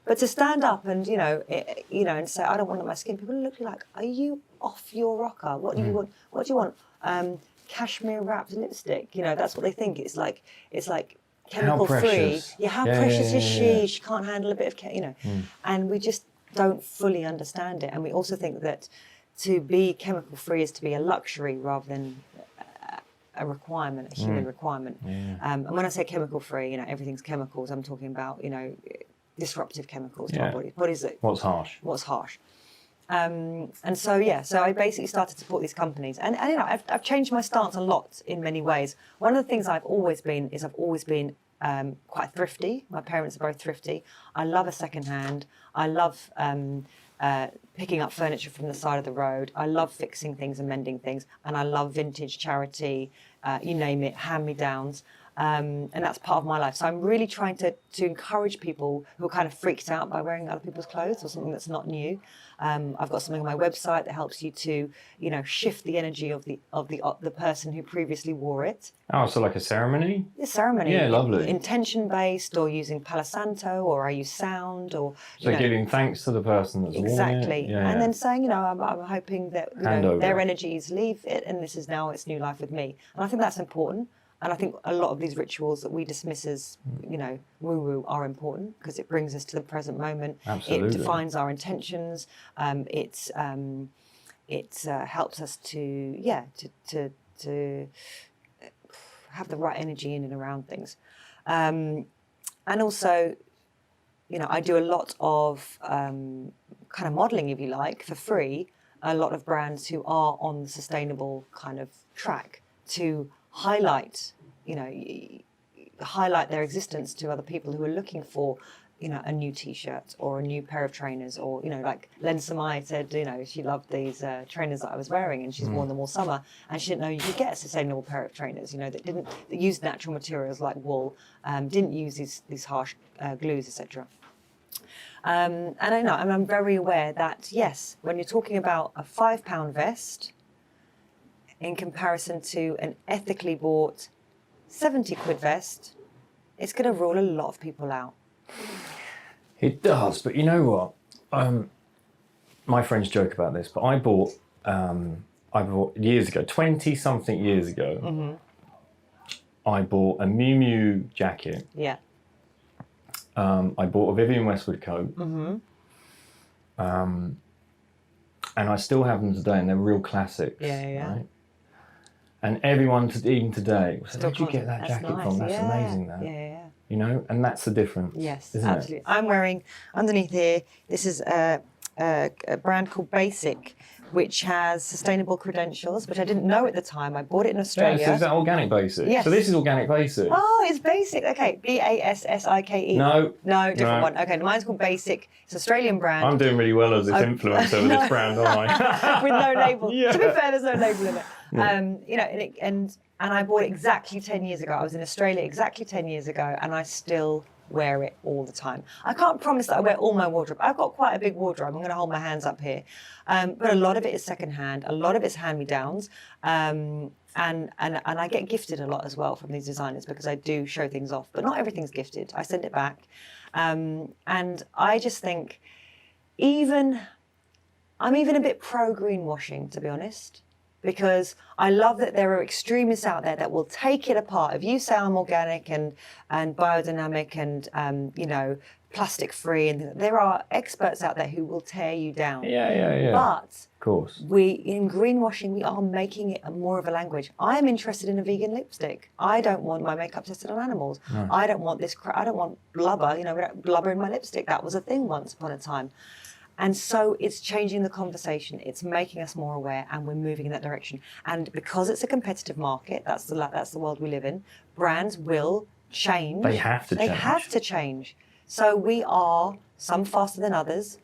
Speaker 2: But to stand up and and say I don't want it on my skin, people look like, are you off your rocker? What do you want? What do you want? Cashmere wrapped lipstick. That's what they think. It's like chemical free. Yeah, how precious is she? She can't handle a bit of and we just don't fully understand it. And we also think that to be chemical free is to be a luxury rather than a requirement, a human requirement. And when I say chemical free, everything's chemicals. I'm talking about disruptive chemicals to our body. What is it?
Speaker 1: What's harsh?
Speaker 2: And so I basically started to support these companies, and I've changed my stance a lot in many ways. One of the things I've always been quite thrifty. My parents are both thrifty. I love a second hand. I love picking up furniture from the side of the road. I love fixing things and mending things, and I love vintage, charity, you name it, hand-me-downs. And that's part of my life. So I'm really trying to encourage people who are kind of freaked out by wearing other people's clothes or something that's not new. I've got something on my website that helps you to, shift the energy of the person who previously wore it.
Speaker 1: Oh, so like a ceremony?
Speaker 2: A ceremony.
Speaker 1: Yeah, lovely.
Speaker 2: Intention-based, or using Palo Santo, or I use sound, or
Speaker 1: giving thanks to the person that's worn it.
Speaker 2: Exactly. And then saying, I'm hoping that their energies leave it, and this is now its new life with me. And I think that's important. And I think a lot of these rituals that we dismiss as, woo-woo are important because it brings us to the present moment.
Speaker 1: Absolutely.
Speaker 2: It defines our intentions. It helps us to have the right energy in and around things. And also, I do a lot of kind of modeling, if you like, for free. A lot of brands who are on the sustainable kind of track to highlight their existence to other people who are looking for, a new T-shirt or a new pair of trainers, or like Len Samai said, she loved these trainers that I was wearing, and she's worn them all summer, and she didn't know you could get a sustainable pair of trainers, that used natural materials like wool, didn't use these harsh glues, etc. And I'm very aware that yes, when you're talking about a £5 vest, in comparison to an ethically bought 70 quid vest, it's going to rule a lot of people out.
Speaker 1: It does, but you know what? My friends joke about this, but I bought years ago, 20-something years ago, I bought a Miu Miu jacket.
Speaker 2: Yeah.
Speaker 1: I bought a Vivienne Westwood coat. And I still have them today, and they're real classics.
Speaker 2: Yeah.
Speaker 1: Right? And everyone, even today, said, where'd you get that jacket from? That's amazing, that.
Speaker 2: Yeah.
Speaker 1: And that's the difference.
Speaker 2: Yes,
Speaker 1: isn't
Speaker 2: absolutely.
Speaker 1: it?
Speaker 2: I'm wearing, underneath here, this is a brand called Basic, which has sustainable credentials, which I didn't know at the time. I bought it in Australia.
Speaker 1: Yeah, so is that Organic Basic?
Speaker 2: Yes.
Speaker 1: So this is Organic Basic.
Speaker 2: Oh, it's Basic. Okay, Bassike.
Speaker 1: No,
Speaker 2: different one. Okay, mine's called Basic. It's an Australian brand.
Speaker 1: I'm doing really well as this influencer with this brand, aren't I?
Speaker 2: With no label.
Speaker 1: Yeah.
Speaker 2: To be fair, there's no label in it. And I bought it exactly 10 years ago. I was in Australia exactly 10 years ago, and I still wear it all the time. I can't promise that I wear all my wardrobe. I've got quite a big wardrobe. I'm going to hold my hands up here. But a lot of it is secondhand. A lot of it's hand-me-downs. And I get gifted a lot as well from these designers because I do show things off. But not everything's gifted. I send it back. And I just think I'm even a bit pro-greenwashing, to be honest. Because I love that there are extremists out there that will take it apart. If you say I'm organic and biodynamic and plastic free, and there are experts out there who will tear you down.
Speaker 1: Yeah.
Speaker 2: But
Speaker 1: of course.
Speaker 2: in greenwashing, we are making it more of a language. I am interested in a vegan lipstick. I don't want my makeup tested on animals.
Speaker 1: No.
Speaker 2: I don't want this. I don't want blubber. We don't blubber in my lipstick. That was a thing once upon a time. And so it's changing the conversation. It's making us more aware, and we're moving in that direction. And because it's a competitive market, that's the world we live in. Brands will change.
Speaker 1: They have to change.
Speaker 2: They have to change. So we are, some faster than others.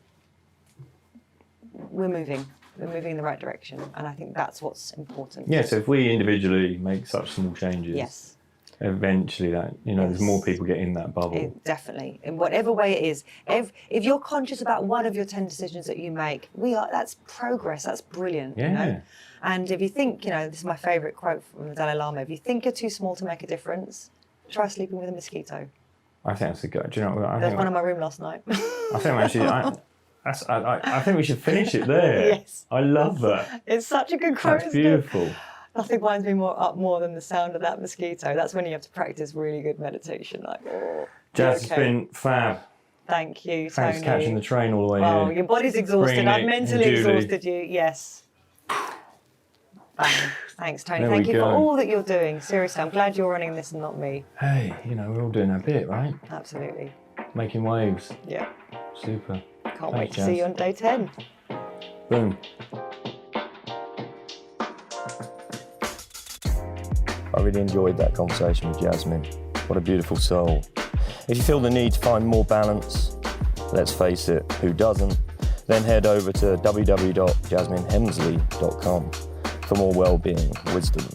Speaker 2: We're moving in the right direction, and I think that's what's important.
Speaker 1: Yeah, so if we individually make such small changes,
Speaker 2: Yes.
Speaker 1: eventually that, there's more people get in that bubble.
Speaker 2: Definitely, in whatever way it is. If you're conscious about one of your 10 decisions that you make, that's progress. That's brilliant.
Speaker 1: Yeah.
Speaker 2: And if you think, this is my favourite quote from the Dalai Lama: if you think you're too small to make a difference, try sleeping with a mosquito.
Speaker 1: I think that's a good. Do you know what?
Speaker 2: There's one in my room last night.
Speaker 1: I think actually, I think we should finish it there.
Speaker 2: Yes.
Speaker 1: I love that.
Speaker 2: It's such a good quote.
Speaker 1: That's beautiful.
Speaker 2: Nothing winds me more than the sound of that mosquito. That's when you have to practice really good meditation.
Speaker 1: Jazz, it's been fab.
Speaker 2: Thank you, Tony.
Speaker 1: Thanks for catching the train all the way
Speaker 2: Oh,
Speaker 1: here.
Speaker 2: your body's exhausted. I've mentally exhausted you. Yes. Bang. Thanks, Tony. Thank you for all that you're doing. Seriously, I'm glad you're running this and not me.
Speaker 1: Hey, we're all doing our bit, right?
Speaker 2: Absolutely.
Speaker 1: Making waves.
Speaker 2: Yeah.
Speaker 1: Super.
Speaker 2: Can't wait to see you on day 10.
Speaker 1: Boom. I really enjoyed that conversation with Jasmine. What a beautiful soul. If you feel the need to find more balance, let's face it, who doesn't? Then head over to www.jasminehemsley.com for more well-being wisdom.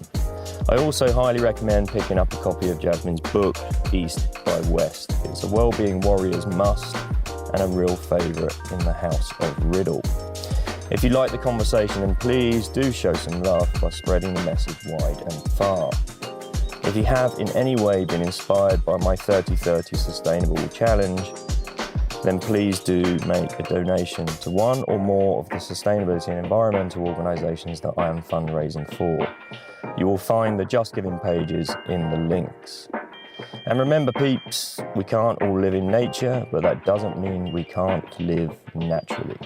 Speaker 1: I also highly recommend picking up a copy of Jasmine's book, East by West. It's a well-being warrior's must and a real favourite in the house of Riddle. If you like the conversation, then please do show some love by spreading the message wide and far. If you have in any way been inspired by my 30-30 Sustainable Challenge, then please do make a donation to one or more of the sustainability and environmental organisations that I am fundraising for. You will find the Just Giving pages in the links. And remember, peeps, we can't all live in nature, but that doesn't mean we can't live naturally.